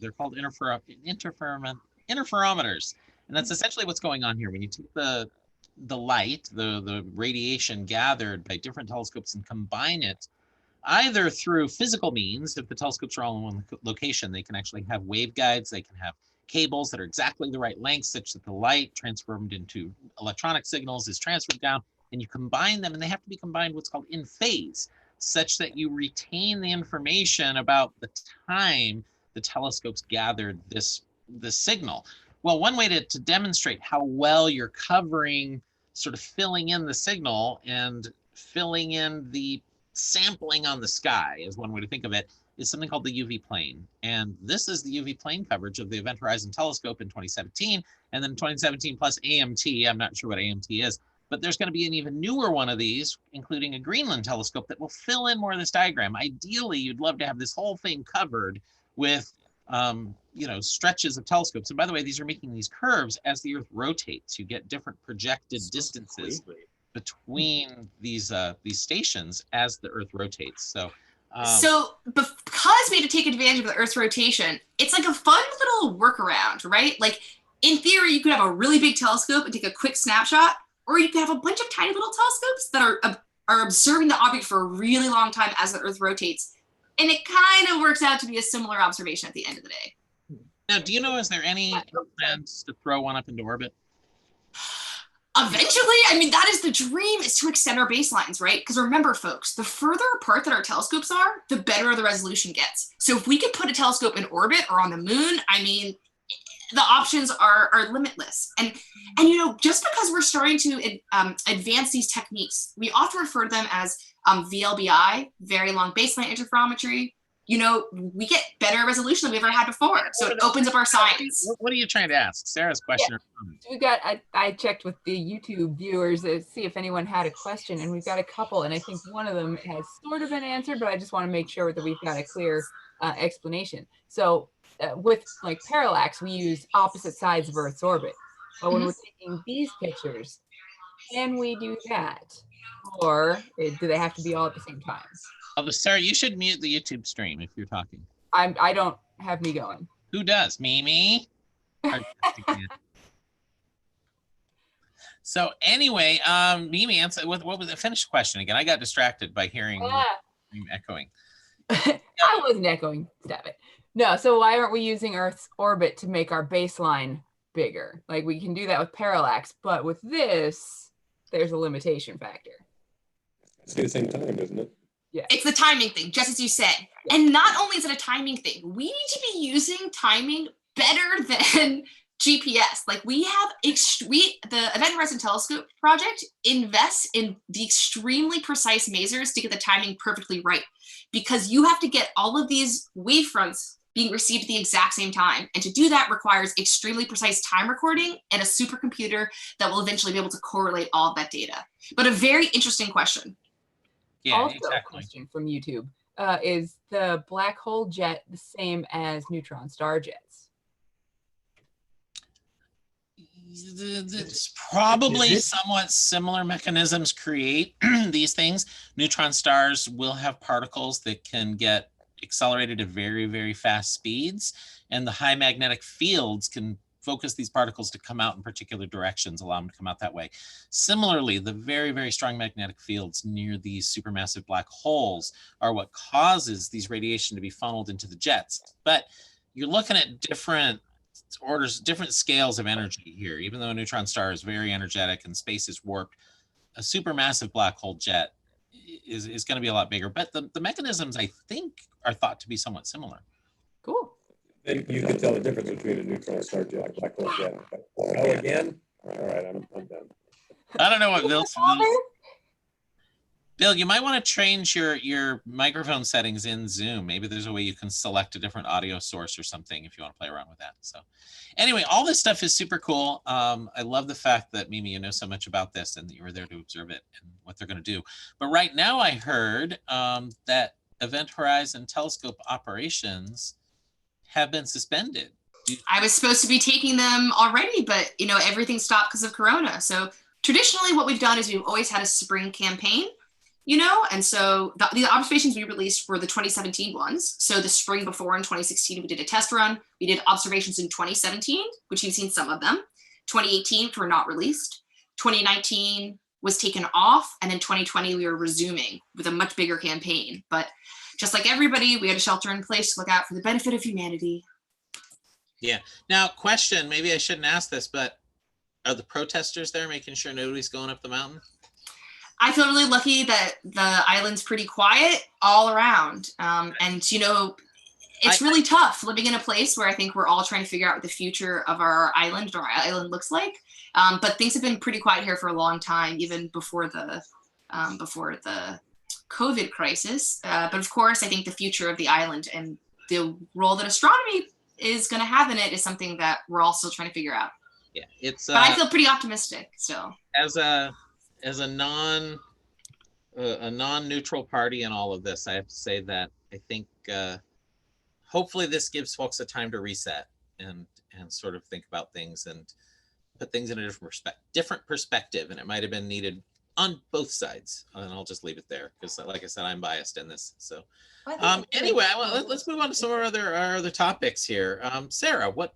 they're called interferometers. And that's essentially what's going on here. When you take the light, the radiation gathered by different telescopes and combine it, either through physical means, if the telescopes are all in one location, they can actually have waveguides, they can have cables that are exactly the right length such that the light transformed into electronic signals is transferred down, and you combine them, and they have to be combined what's called in phase, such that you retain the information about the time the telescopes gathered this signal. Well, one way to demonstrate how well you're covering, sort of filling in the signal and filling in the sampling on the sky is one way to think of it, is something called the UV plane. And this is the UV plane coverage of the Event Horizon Telescope in 2017, and then 2017 plus AMT. I'm not sure what AMT is, but there's going to be an even newer one of these, including a Greenland telescope that will fill in more of this diagram. Ideally, you'd love to have this whole thing covered with stretches of telescopes. And by the way, these are making these curves as the Earth rotates. You get different projected distances between these stations as the Earth rotates. So because we had to take advantage of the Earth's rotation, it's like a fun little workaround, right? Like in theory, you could have a really big telescope and take a quick snapshot, or you could have a bunch of tiny little telescopes that are observing the object for a really long time as the Earth rotates. And it kind of works out to be a similar observation at the end of the day. Now, do you know, is there any plans to throw one up into orbit? Eventually, I mean, that is the dream, is to extend our baselines, right? Because remember, folks, the further apart that our telescopes are, the better the resolution gets. So if we could put a telescope in orbit or on the moon, I mean, the options are limitless. And just because we're starting to advance these techniques, we often refer to them as VLBI, very long baseline interferometry. We get better resolution than we ever had before. So it opens up our science. What are you trying to ask? Sarah's question. Yeah. I checked with the YouTube viewers to see if anyone had a question, and we've got a couple, and I think one of them has sort of been answered, but I just want to make sure that we've got a clear explanation. So with like parallax, we use opposite sides of Earth's orbit. But when we're taking these pictures, can we do that? Or do they have to be all at the same time? Sarah, you should mute the YouTube stream if you're talking. I don't have me going. Who does? Mimi? So anyway, Mimi, answer what was the finished question again? I got distracted by hearing you echoing. I wasn't echoing. Stop it. No, so why aren't we using Earth's orbit to make our baseline bigger? Like we can do that with parallax, but with this, there's a limitation factor. It's the same time, isn't it? Yeah. It's the timing thing, just as you said. Yeah. And not only is it a timing thing, we need to be using timing better than GPS. Like the Event Horizon Telescope project invests in the extremely precise masers to get the timing perfectly right, because you have to get all of these wavefronts being received at the exact same time. And to do that requires extremely precise time recording and a supercomputer that will eventually be able to correlate all of that data. But a very interesting question. Yeah, Also, exactly. question from YouTube. Is the black hole jet the same as neutron star jets? It's probably somewhat similar mechanisms create these things. Neutron stars will have particles that can get accelerated at very, very fast speeds, and the high magnetic fields can focus these particles to come out in particular directions, allow them to come out that way. Similarly, the very, very strong magnetic fields near these supermassive black holes are what causes these radiation to be funneled into the jets. But you're looking at different orders, different scales of energy here. Even though a neutron star is very energetic and space is warped, a supermassive black hole jet is going to be a lot bigger. But the mechanisms, I think, are thought to be somewhat similar. Cool. You can tell the difference between a neutron star jet and a black hole jet. Oh, again? All right, I'm done. I don't know what Bill, you might want to change your microphone settings in Zoom. Maybe there's a way you can select a different audio source or something if you want to play around with that. So anyway, all this stuff is super cool. I love the fact that, Mimi, you know so much about this and that you were there to observe it and what they're going to do. But right now I heard that Event Horizon telescope operations have been suspended. I was supposed to be taking them already, but everything stopped because of Corona. So traditionally what we've done is we've always had a spring campaign. And so the observations we released were the 2017 ones. So the spring before in 2016, we did a test run. We did observations in 2017, which you've seen some of them. 2018, which were not released. 2019 was taken off. And then 2020, we were resuming with a much bigger campaign. But just like everybody, we had a shelter in place to look out for the benefit of humanity. Yeah. Now, question, maybe I shouldn't ask this, but are the protesters there making sure nobody's going up the mountain? I feel really lucky that the island's pretty quiet all around. And, it's really tough living in a place where I think we're all trying to figure out what the future of our island looks like. But things have been pretty quiet here for a long time, even before the COVID crisis. But of course, I think the future of the island and the role that astronomy is going to have in it is something that we're all still trying to figure out. Yeah, it's. But I feel pretty optimistic still. As a non-neutral party in all of this, I have to say that I think hopefully this gives folks a time to reset and sort of think about things and put things in a different perspective. And it might have been needed on both sides. And I'll just leave it there because, like I said, I'm biased in this. So anyway, let's move on to some of our other topics here. Sarah, what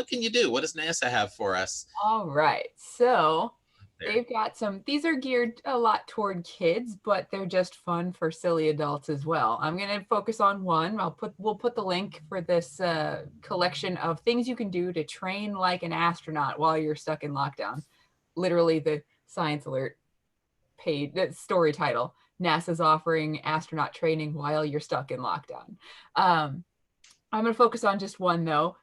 can you do? What does NASA have for us? All right, so. They've got these are geared a lot toward kids, but they're just fun for silly adults as well. I'm going to focus on one. We'll put the link for this collection of things you can do to train like an astronaut while you're stuck in lockdown. Literally the Science Alert story title. NASA's offering astronaut training while you're stuck in lockdown. I'm going to focus on just one though.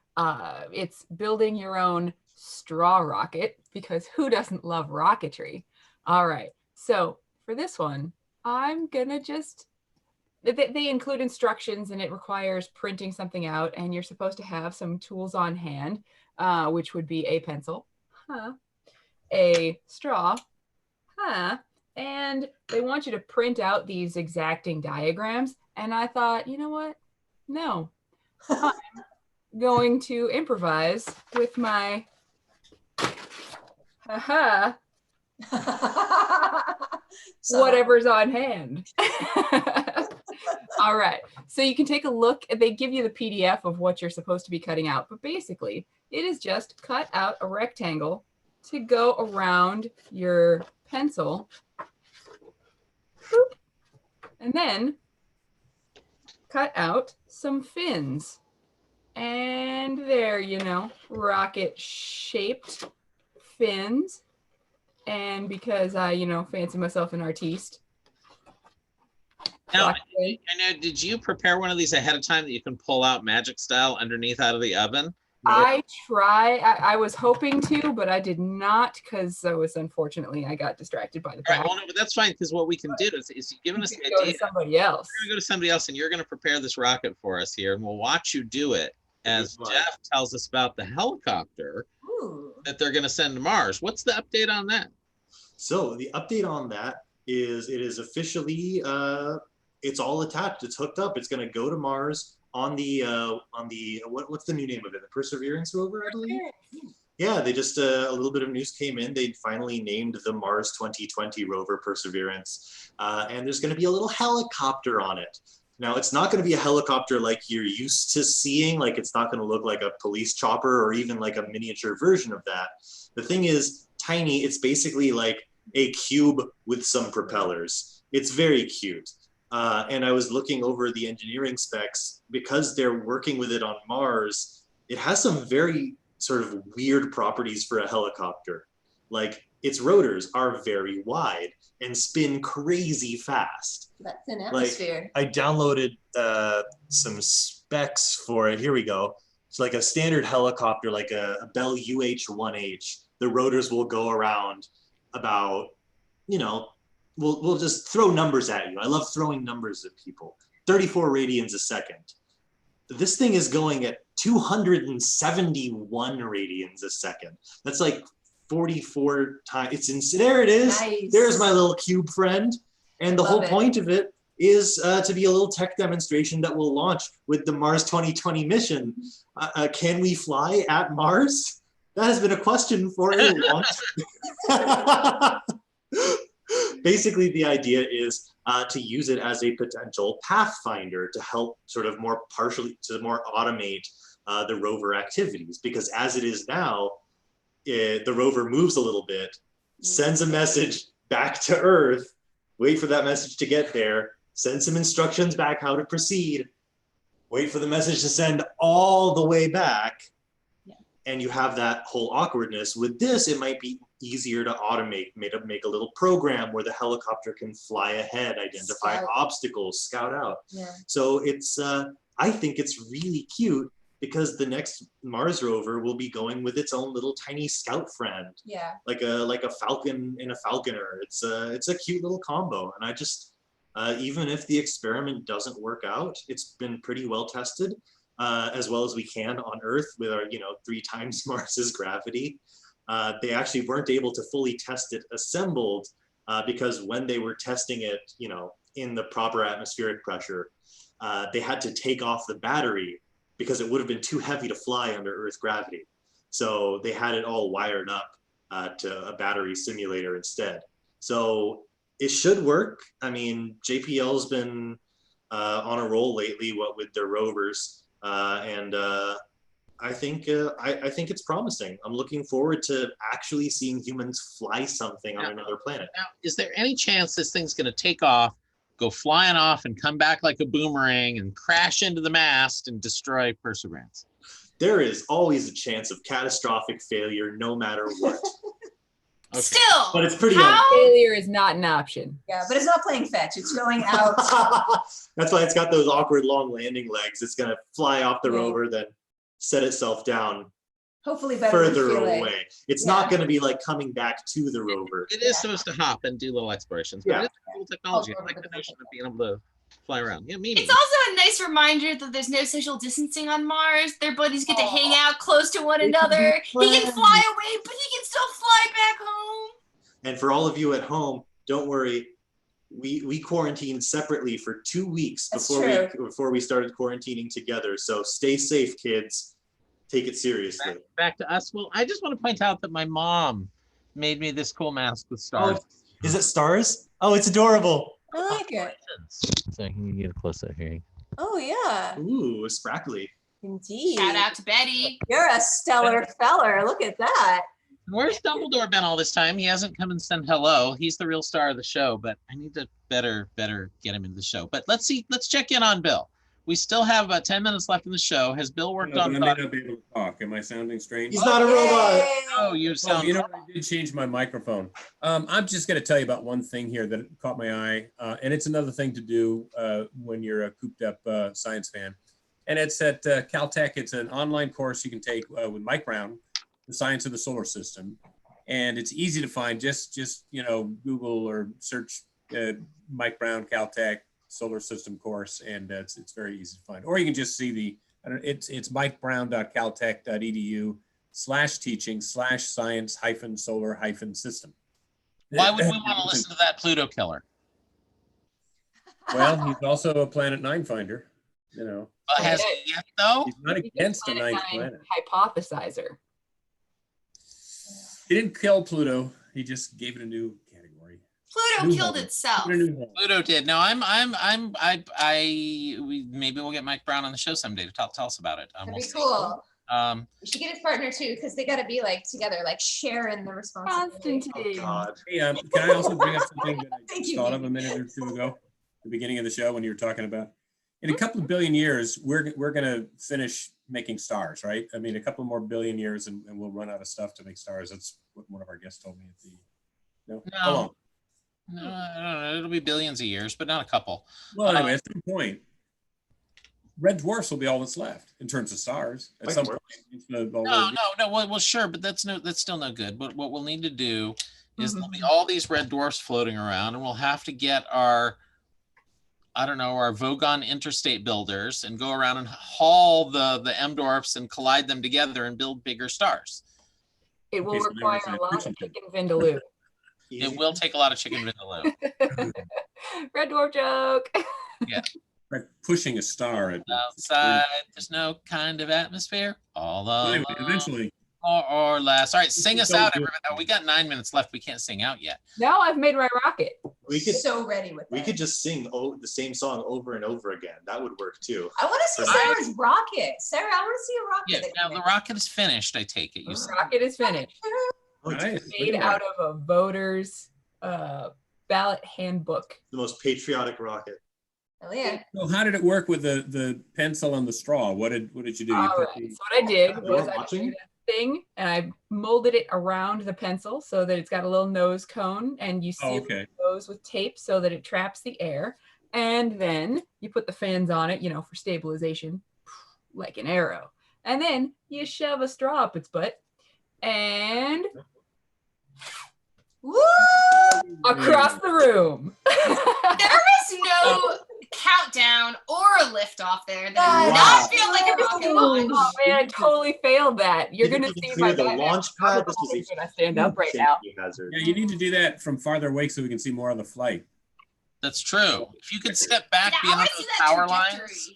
It's building your own straw rocket, because who doesn't love rocketry? All right, so for this one, I'm gonna they include instructions and it requires printing something out, and you're supposed to have some tools on hand, which would be a pencil, a straw, and they want you to print out these exacting diagrams. And I thought, you know what? No, I'm going to improvise with my whatever's on hand. All right, so you can take a look. They give you the PDF of what you're supposed to be cutting out, but basically it is just cut out a rectangle to go around your pencil. Boop. And then cut out some fins. And there, rocket shaped fins. And because I, fancy myself an artiste. Now, I know, did you prepare one of these ahead of time that you can pull out magic style underneath out of the oven? I was hoping to, but I did not because I got distracted by the pack. Right, well, no, but that's fine, because what we can do is you've given us the idea. To somebody else. We're going to go to somebody else, and you're going to prepare this rocket for us here, and we'll watch you do it as Jeff tells us about the helicopter that they're going to send to Mars. What's the update on that? So the update on that is it is officially it's all attached. It's hooked up. It's going to go to Mars on the what's the new name of it? The Perseverance rover, I believe. Yeah, they just a little bit of news came in. They finally named the Mars 2020 rover Perseverance, and there's going to be a little helicopter on it. Now, it's not going to be a helicopter like you're used to seeing. Like, it's not going to look like a police chopper or even like a miniature version of that. The thing is tiny. It's basically like a cube with some propellers. It's very cute. And I was looking over the engineering specs because they're working with it on Mars. It has some very sort of weird properties for a helicopter. Like, its rotors are very wide and spin crazy fast. That's an atmosphere. Like, I downloaded some specs for it. Here we go. It's like a standard helicopter, like a Bell UH-1H. The rotors will go around about, you know, we'll just throw numbers at you. I love throwing numbers at people. 34 radians a second. This thing is going at 271 radians a second. That's like 44 times. There it is. Nice. There's my little cube friend. And the whole point of it is to be a little tech demonstration that will launch with the Mars 2020 mission. Can we fly at Mars? That has been a question for a long time. Basically, the idea is to use it as a potential pathfinder to help sort of more automate the rover activities. Because as it is now, the rover moves a little bit, sends a message back to Earth, wait for that message to get there, send some instructions back how to proceed, wait for the message to send all the way back, and you have that whole awkwardness. With this, it might be easier to automate, make a little program where the helicopter can fly ahead, identify obstacles, scout out. Yeah. So it's, I think it's really cute because the next Mars rover will be going with its own little tiny scout friend. Yeah. Like a falcon and a falconer. It's a cute little combo. And I just, even if the experiment doesn't work out, it's been pretty well tested. As well as we can on Earth with our, 3 times Mars's gravity. They actually weren't able to fully test it assembled because when they were testing it, in the proper atmospheric pressure, they had to take off the battery because it would have been too heavy to fly under Earth gravity. So they had it all wired up to a battery simulator instead. So it should work. I mean, JPL's been on a roll lately, with their rovers. And I think it's promising. I'm looking forward to actually seeing humans fly something on another planet. Now, is there any chance this thing's going to take off, go flying off, and come back like a boomerang and crash into the mast and destroy Perseverance? There is always a chance of catastrophic failure, no matter what. Okay. Still, but it's pretty. Failure is not an option. Yeah, but it's not playing fetch. It's going out. That's why it's got those awkward long landing legs. It's gonna fly off the rover, then set itself down. Hopefully better further away. It's not going to be like coming back to the rover. It is supposed to hop and do little explorations, but it's cool technology. I like the notion of being able to fly around. Yeah, It's also a nice reminder that there's no social distancing on Mars. Their buddies get to hang out close to one another. He can fly away, but he can still fly back home. And for all of you at home, don't worry. We quarantined separately for 2 weeks before we started quarantining together. So stay safe, kids. Take it seriously. Back to us. Well, I just want to point out that my mom made me this cool mask with stars. Oh, is it stars? Oh, it's adorable. I like it. So can you get a close up here? Oh yeah. Ooh, sparkly. Indeed. Shout out to Betty. You're a stellar feller. Look at that. Where's Dumbledore been all this time? He hasn't come and said hello. He's the real star of the show, but I need to better get him into the show. But let's check in on Bill. We still have about 10 minutes left in the show. Has Bill worked on? I may not be able to talk. Am I sounding strange? He's not a robot. Oh, you sound. You know, I did change my microphone. I'm just going to tell you about one thing here that caught my eye, and it's another thing to do when you're a cooped-up science fan. And it's at Caltech. It's an online course you can take with Mike Brown, The Science of the Solar System, and it's easy to find. Just Google or search Mike Brown Caltech Solar System course, and it's very easy to find. Or you can just see it's mikebrown.caltech.edu/teaching/science-solar-system. Why would we want to listen to that Pluto killer? Well, he's also a Planet 9 finder, you know. Has he yet, though? He's not against the ninth planet. Hypothesizer. He didn't kill Pluto. He just gave it a new category. Pluto killed itself. Pluto did. No, maybe we'll get Mike Brown on the show someday to tell us about it. That'd We'll be see. cool. Um, We should get his partner too, because they got to be like together, like sharing the responsibility. Oh God. Hey, can I also bring up something that I Thank just you. thought of a minute or two ago, the beginning of the show when you were talking about, in a couple of billion years, we're going to finish making stars, right? I mean, a couple more billion years and we'll run out of stuff to make stars. That's what one of our guests told me at the, How long? No, I don't know. It'll be billions of years, but not a couple. Well, anyway, at some point, red dwarfs will be all that's left in terms of stars. At some point, No. Well, sure, but that's still no good. But what we'll need to do is there'll be all these red dwarfs floating around, and we'll have to get our Vogon interstate builders and go around and haul the M dwarfs and collide them together and build bigger stars. It will Okay, so require there's a lot of efficient- chicken vindaloo. It will take a lot of chicken vindaloo. Red dwarf joke. Like pushing a star at Outside, there's no kind of atmosphere. Anyway, eventually. Or less. All right, sing us So out, good. everybody. Oh, we got 9 minutes left. We can't sing out yet. Now I've made my rocket. We could So ready with that. we could just sing the same song over and over again. That would work too. I want to see Sarah's rocket. Sarah, I want to see a rocket. Yeah. that you Now the made. rocket is finished. I take it. You The said. rocket is finished. Oh, it's Nice. Made out of a voter's ballot handbook. the most patriotic rocket. Hell yeah. So how did it work with the pencil and the straw? What did you do? You All put right. the- So what I did You was were I watching? made a thing and I molded it around the pencil so that it's got a little nose cone, and you seal okay. the nose with tape so that it traps the air. And then you put the fins on it, for stabilization, like an arrow. And then you shove a straw up its butt and Woo! across the room. There was no countdown or a lift off there. That did Wow. not feel like a rocket launch. Oh man, I totally failed that. You're gonna Didn't see even my clear the launch pad. This was when I stand up right now. safety hazard. Yeah, you need to do that from farther away so we can see more of the flight. That's true. If you could step back Yeah, I beyond want to those see that power trajectory. lines.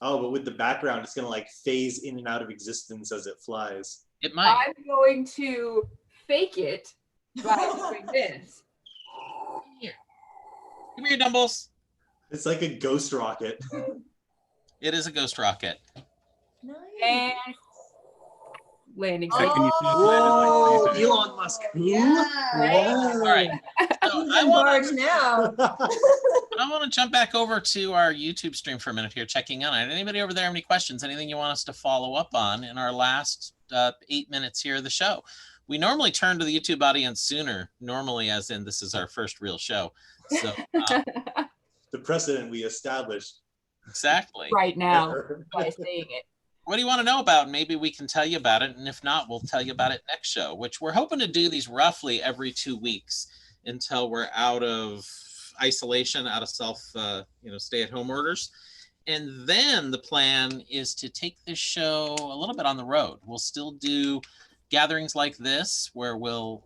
Oh, but with the background, it's gonna like phase in and out of existence as it flies. It might. I'm going to fake it by doing this. Come here, Dumbles. It's like a ghost rocket. It is a ghost rocket. Nice. And landing So site. can you see the Whoa, planet like this? Elon Musk. Yeah. Whoa. All right. So He's I in want barge now. to jump back over to our YouTube stream for a minute here, checking on it. Anybody over there have any questions? Anything you want us to follow up on in our last 8 minutes here of the show? We normally turn to the YouTube audience sooner, normally as in this is our first real show. So The precedent we established. exactly. Right now by saying it. What do you want to know about? Maybe we can tell you about it. And if not, we'll tell you about it next show, which we're hoping to do these roughly every 2 weeks until we're out of isolation, out of stay-at-home orders. And then the plan is to take this show a little bit on the road. We'll still do gatherings like this where we'll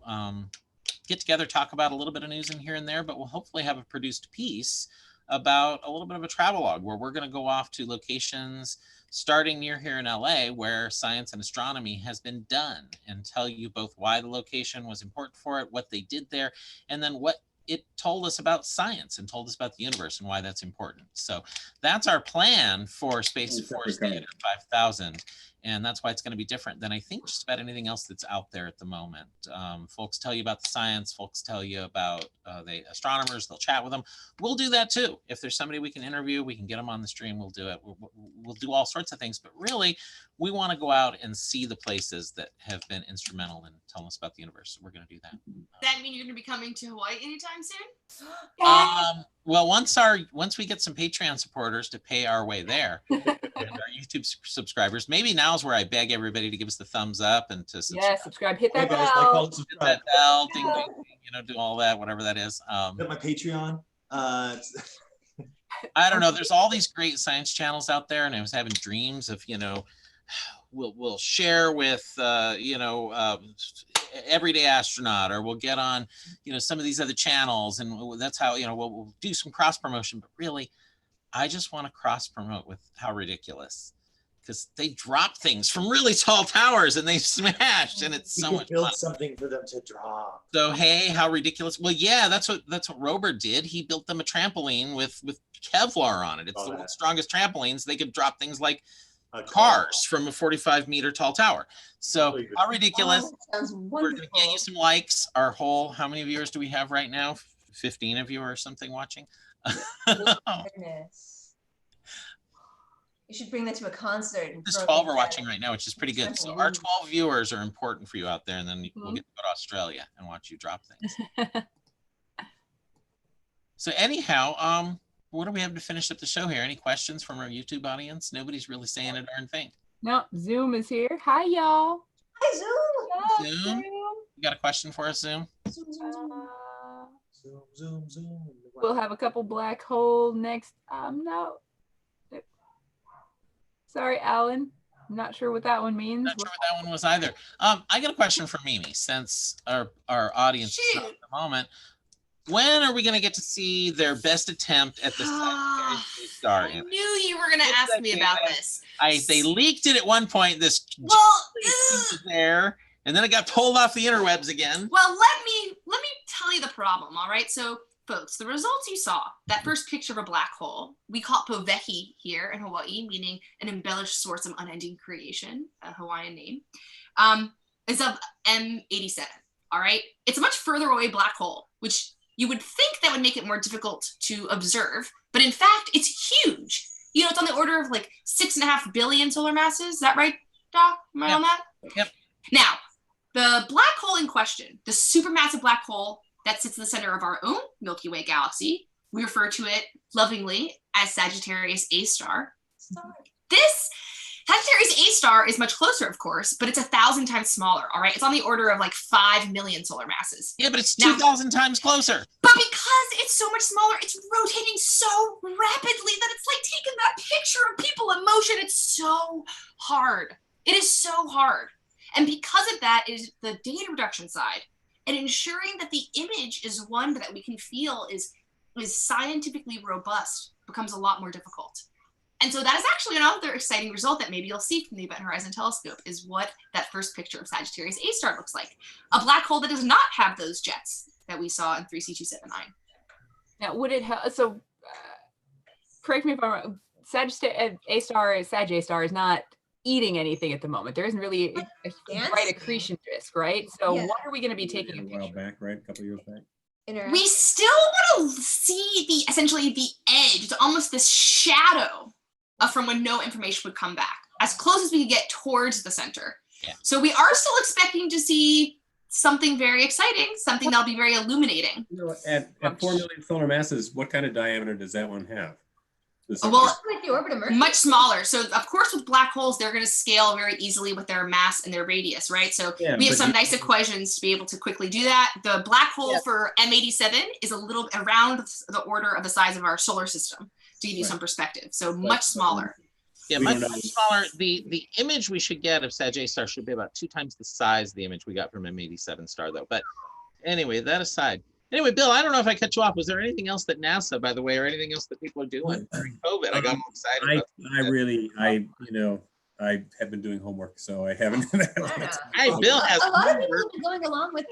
get together, talk about a little bit of news in here and there, but we'll hopefully have a produced piece about a little bit of a travelogue where we're going to go off to locations starting near here in LA where science and astronomy has been done and tell you both why the location was important for it, what they did there, and then what it told us about science and told us about the universe and why that's important. So that's our plan for Space Force Theater 5000. And that's why it's going to be different than I think just about anything else that's out there at the moment. Folks tell you about the science, folks tell you about the astronomers, they'll chat with them. We'll do that too. If there's somebody we can interview, we can get them on the stream, we'll do it. We'll do all sorts of things, but really we want to go out and see the places that have been instrumental in telling us about the universe. So we're going to do that. Does that mean you're going to be coming to Hawaii anytime soon? Well, once we get some Patreon supporters to pay our way there, and our YouTube subscribers, maybe now's where I beg everybody to give us the thumbs up and to subscribe. Yeah, subscribe, hit that Hey guys, bell. comment, Hit subscribe. that bell, ding, ding, ding, do all that, whatever that is. Got my Patreon. I don't know. There's all these great science channels out there, and I was having dreams of, we'll share with, Everyday Astronaut, or we'll get on, you know, some of these other channels, and that's how, you know, we'll do some cross promotion. But really, I just want to cross promote with How Ridiculous, because they drop things from really tall towers and they smashed, and it's so much build fun. something for them to drop. So hey, How Ridiculous. Well, yeah, that's what Robert did. He built them a trampoline with Kevlar on it. It's the world's strongest trampolines. They could drop things like cars from a 45-meter tall tower. So How Ridiculous. We're gonna get you some likes. Our whole, how many viewers do we have right now? 15 of you or something watching. Goodness. You should bring that to a concert. There's 12 are watching right now, which is pretty good. So our 12 viewers are important for you out there, and then we'll get to go to Australia and watch you drop things. So anyhow, what do we have to finish up the show here? Any questions from our YouTube audience? Nobody's really saying a darn thing. No, Zoom is here. Hi, y'all. Hi, Zoom. Zoom? You got a question for us, Zoom? Zoom. We'll have a couple black hole next. No. Sorry, Alan. I'm not sure what that one means. Not sure what that one was either. I got a question for Mimi, since our audience is at the moment. When are we going to get to see their best attempt at the Sagittarius star? I knew you were going to ask me about this. They leaked it at one point. This was there, and then it got pulled off the interwebs again. Well, let me tell you the problem. All right, so folks, the results you saw, that first picture of a black hole, we call it Povehi here in Hawaii, meaning an embellished source of unending creation, a Hawaiian name, is of M87. All right, it's a much further away black hole, which you would think that would make it more difficult to observe, but in fact, it's huge. You know, it's on the order of like 6.5 billion solar masses. Is that right, Doc? Am I on that? Yep. Now, the black hole in question, the supermassive black hole that sits in the center of our own Milky Way galaxy, we refer to it lovingly as Sagittarius A star. This Sagittarius A star is much closer, of course, but it's 1,000 times smaller, all right? It's on the order of like 5 million solar masses. Yeah, but it's 2,000 times closer. But because it's so much smaller, it's rotating so rapidly that it's like taking that picture of people in motion. It's so hard. It is so hard. And because of that is the data reduction side, and ensuring that the image is one that we can feel is scientifically robust becomes a lot more difficult. And so that is actually another exciting result that maybe you'll see from the Event Horizon Telescope, is what that first picture of Sagittarius A star looks like. A black hole that does not have those jets that we saw in 3C279. Now, would it have, so correct me if I'm wrong, Sagittarius A star is not eating anything at the moment. There isn't really a bright accretion disk, right? So what are we going to be taking a while back, right? A couple of years back. We still want to see essentially the edge. It's almost this shadow from when no information would come back, as close as we could get towards the center. Yeah. So we are still expecting to see something very exciting, something that'll be very illuminating. You know, at 4 million solar masses, what kind of diameter does that one have? Well, much smaller. So of course with black holes, they're going to scale very easily with their mass and their radius, right? So we have some nice equations to be able to quickly do that. The black hole for M87 is a little around the order of the size of our solar system, to give you some perspective. So much smaller. Yeah, much smaller. The image we should get of Sag A star should be about 2 times the size of the image we got from M87 star, though. But anyway, that aside. Anyway, Bill, I don't know if I cut you off. Was there anything else that NASA, by the way, or anything else that people are doing during COVID? I got excited. I have been doing homework, so I haven't. Hey, Bill has a lot of people have been going along with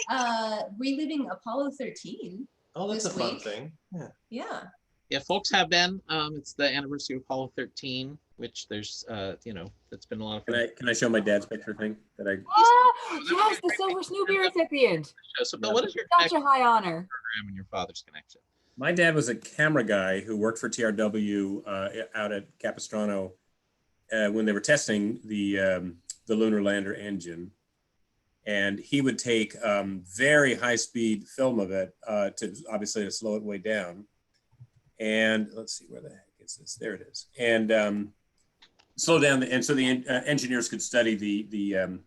reliving Apollo 13. Oh, that's a fun thing. Yeah. Yeah, folks have been. It's the anniversary of Apollo 13, which there's, that's been a lot of fun. Can I show my dad's picture thing that I? Yes, the Silver Snoopy recipient. So, Bill, what is your such a high honor program and your father's connection? My dad was a camera guy who worked for TRW out at Capistrano when they were testing the lunar lander engine, and he would take very high-speed film of it to slow it way down. And let's see, where the heck is this? There it is. And slow down, and so the engineers could study the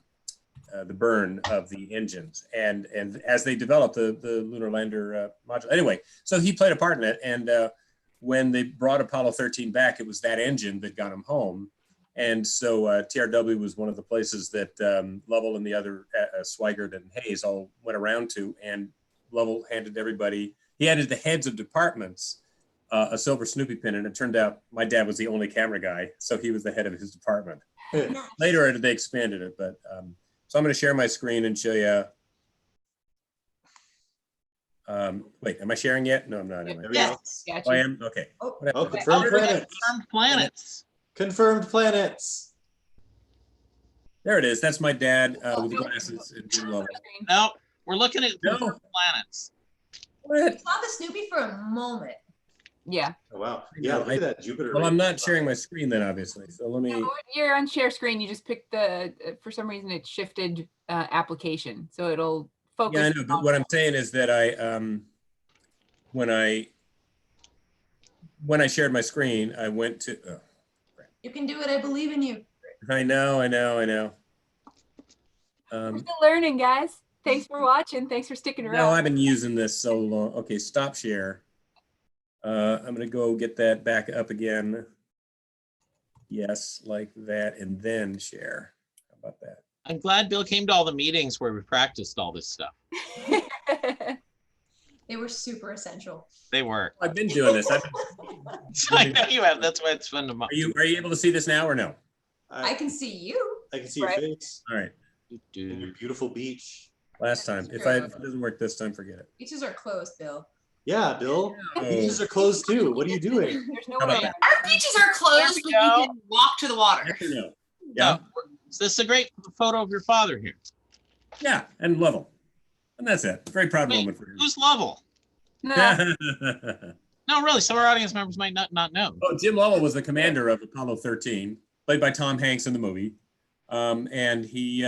burn of the engines, and as they developed the lunar lander module. Anyway, so he played a part in it, and when they brought Apollo 13 back, it was that engine that got him home. And so TRW was one of the places that Lovell and the other Swigert and Hayes all went around to, and Lovell handed everybody, he handed the heads of departments a silver Snoopy pin, and it turned out my dad was the only camera guy, so he was the head of his department. Later they expanded it, but so I'm going to share my screen and show you. Wait, am I sharing yet? No, I'm not. Am I? Yes. Gotcha. Oh, I am? Okay. Oh, confirmed planets. Confirmed planets. Confirmed planets. There it is. That's my dad with glasses and Jim Lovell. No, we're looking at No. confirmed planets. We What? saw the Snoopy for a moment. Yeah. Oh, wow. Yeah, look at that Jupiter. Well, I'm not sharing my screen then, obviously. So let me. No, you're on share screen. You just picked the, for some reason it shifted application. So it'll focus. Yeah, I know. But what I'm saying is that when I shared my screen, I went to. Oh, You can do it. I believe in you. I know. We're still learning, guys. Thanks for watching. Thanks for sticking No, around. I've been using this so long. Okay, stop share. I'm gonna go get that back up again. Yes, like that, and then share. How about that? I'm glad Bill came to all the meetings where we practiced all this stuff. They were super essential. They were. I've been doing this. I know you have. That's why it's fun to. Are you able to see this now or no? I can see you. I can see your Right. face All right. and your beautiful beach. Last time. If it doesn't work this time, forget it. Beaches are closed, Bill. Yeah, Bill. Oh. Beaches are closed too. What are you doing? There's no How about way. that? Our beaches are closed, There we but go. you can walk to the water. Actually, no. Yeah. So this is a great photo of your father here. Yeah, and Lovell. And that's it. Very proud Wait, moment for him. Who's Lovell? Nah. No, really. Some of our audience members might not know. Oh, Jim Lovell was the commander of Apollo 13, played by Tom Hanks in the movie. And he,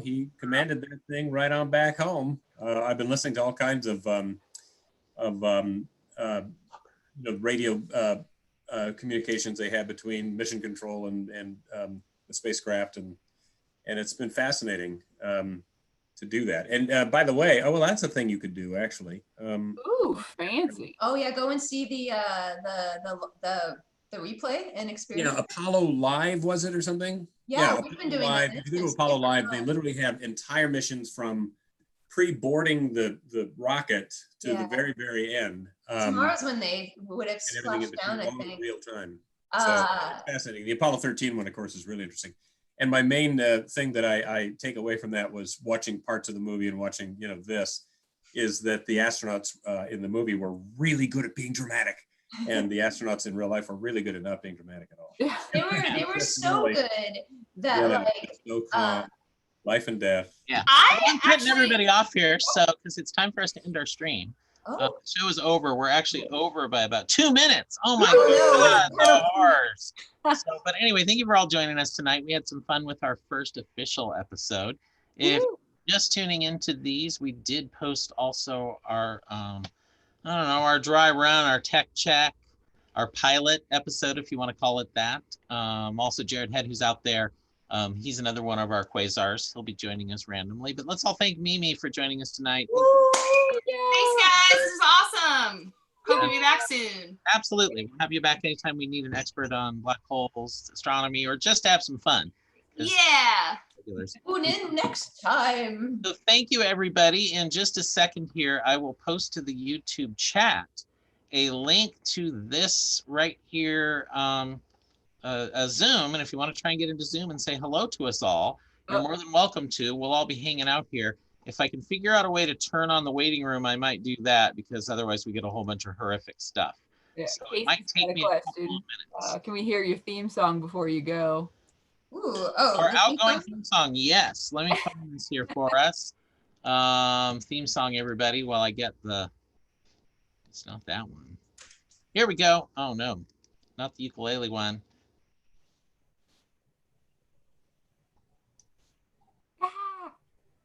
he commanded that thing right on back home. I've been listening to all kinds of radio communications they had between mission control and the spacecraft, and it's been fascinating to do that. And by the way, that's a thing you could do actually. Ooh, fancy. Oh yeah, go and see the replay and experience. Yeah, Apollo Live, was it, or something? Yeah, we've been doing Live. that. If you go to Apollo Live, they literally have entire missions from pre-boarding the rocket to the very, very end. Tomorrow's when they would have and everything in splashed down, I between, all in think. real time. So it's fascinating. The Apollo 13 one, of course, is really interesting. And my main thing that I take away from that was watching parts of the movie and watching, this, is that the astronauts in the movie were really good at being dramatic. And the astronauts in real life are really good at not being dramatic at all. They were so good that so calm, life and death. Yeah. I I'm getting actually, everybody off here, so because it's time for us to end our stream. oh, The show is over. We're actually over by about 2 minutes. Oh my Oh, no. God, the horrors. So, but anyway, thank you for all joining us tonight. We had some fun with our first official episode. If Woo. just tuning into these, we did post also our our dry run, our tech check, our pilot episode, if you want to call it that. Also Jared Head, who's out there. He's another one of our quasars. He'll be joining us randomly. But let's all thank Mimi for joining us tonight. thanks guys, this is awesome. Hope you'll be back soon. Absolutely. We'll have you back anytime we need an expert on black holes, astronomy, or just to have some fun. Yeah. Tune in next time. So thank you, everybody. In just a second here, I will post to the YouTube chat a link to this right here, a Zoom. And if you want to try and get into Zoom and say hello to us all, you're more than welcome to. We'll all be hanging out here. If I can figure out a way to turn on the waiting room, I might do that, because otherwise we get a whole bunch of horrific stuff. Yeah, So it Casey's might got take a me a couple question. more minutes. Can we hear your theme song before you go? Ooh, Our the outgoing people- theme song, yes. Let me find this here for us. Theme song, everybody, while I get the, it's not that one. Here we go. Oh no, not the ukulele one.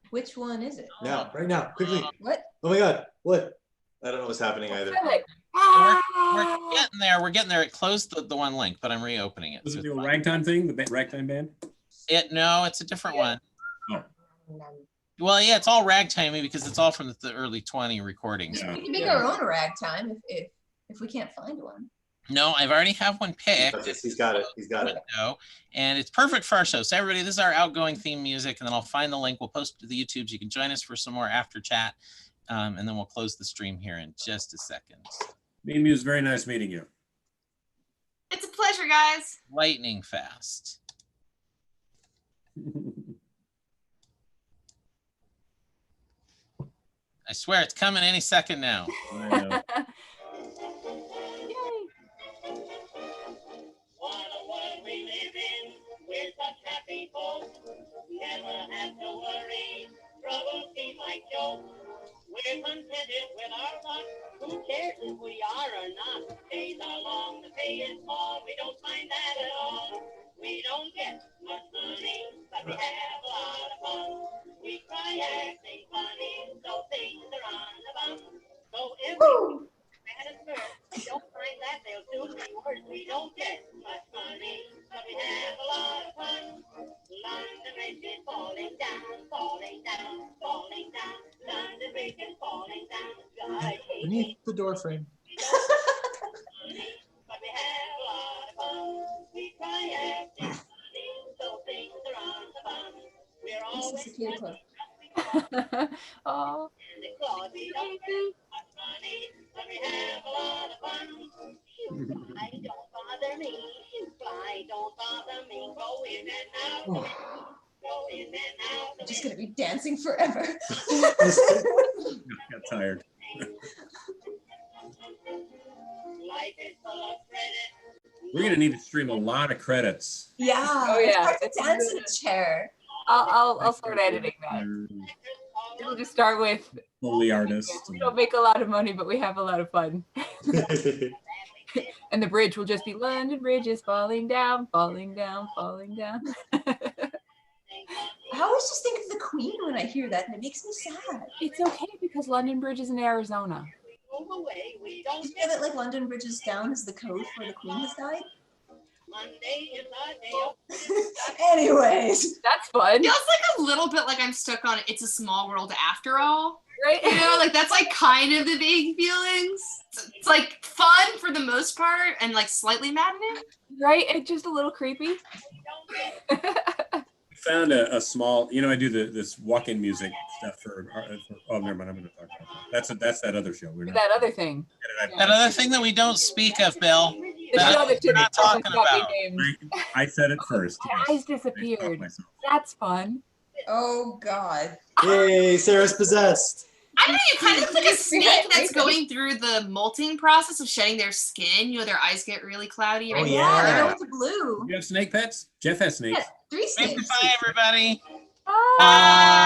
Which one is it? Now, right now, quickly. What? Oh my God, what? I don't know what's happening either. We're getting there. We're getting there. It closed the one link, but I'm reopening it. Was So it the old ragtime thing, the ragtime band? no, it's a different one. Oh. Well, yeah, it's all ragtimey because it's all from the early 20 recordings. Yeah. We can make our own ragtime if we can't find one. No, I've already have one picked. Okay, he's got it. He's got it. Window, and it's perfect for our show. So everybody, this is our outgoing theme music, and then I'll find the link. We'll post it to the YouTubes. You can join us for some more after chat, and then we'll close the stream here in just a second. Me and Muse, very nice meeting you. It's a pleasure, guys. Lightning fast. I swear it's coming any second now. I know. Yay. What a world we live in, we're such happy folks. Never have to worry, trouble seems like jokes. We're contented with our luck. Who cares if we are or not? Days are long, the pay is small. We don't mind that at all. We don't get much money, but we have a lot of fun. We cry acting funny, so things are on the bum. So if we bad at first, we don't find that they'll soon be worse. We don't get much money, but we have a lot of fun. London Bridge is falling down, falling down, falling down. London Bridge is falling down. God, Beneath the door frame. money, but we have a lot of fun. We cry acting funny, so things are on the bum. We're This always is a cute club. Oh, and the claws. We don't get much money, but we have a lot of fun. You fly, don't bother me. You fly, don't bother me. Go in and out. Go in and out. I'm just gonna be dancing forever. Got tired. Life is full of credit. We're gonna need to stream a lot of credits. Yeah. Oh, yeah. It's hard to It's dance in good. a chair. I'll start editing that. It'll just start with Fully artists. we don't make a lot of money, but we have a lot of fun. And the bridge will just be London Bridge is falling down, falling down, falling down. I always just think of the Queen when I hear that, and it makes me sad. It's okay because London Bridge is in Arizona. Move away. We Did don't you know that like London Bridge is down is the code where the Queen has died? Monday is our day off. Anyways. That's fun, Feels like a little bit like I'm stuck on It's a Small World after all. right? You know, like that's like kind of the vague feelings. It's like fun for the most part and like slightly maddening. Right? It's just a little creepy. Found a small, you know, I do this walk-in music stuff for oh, never mind, I'm going to talk about that. That's that other show. We're not, That other thing. That other thing that we don't speak of, Bill. The That's show what that we're not talking doesn't about. be named. I said it first. My eyes I stopped disappeared. myself. That's fun. Oh God. Yay, Sarah's possessed. I don't know, you kind of look like a snake that's going through the molting process of shedding their skin. You know, their eyes get really cloudy. Oh, right? yeah. They go into blue. You have snake pets? Jeff has snakes. Yeah, 3 snakes. Bye, everybody. Bye.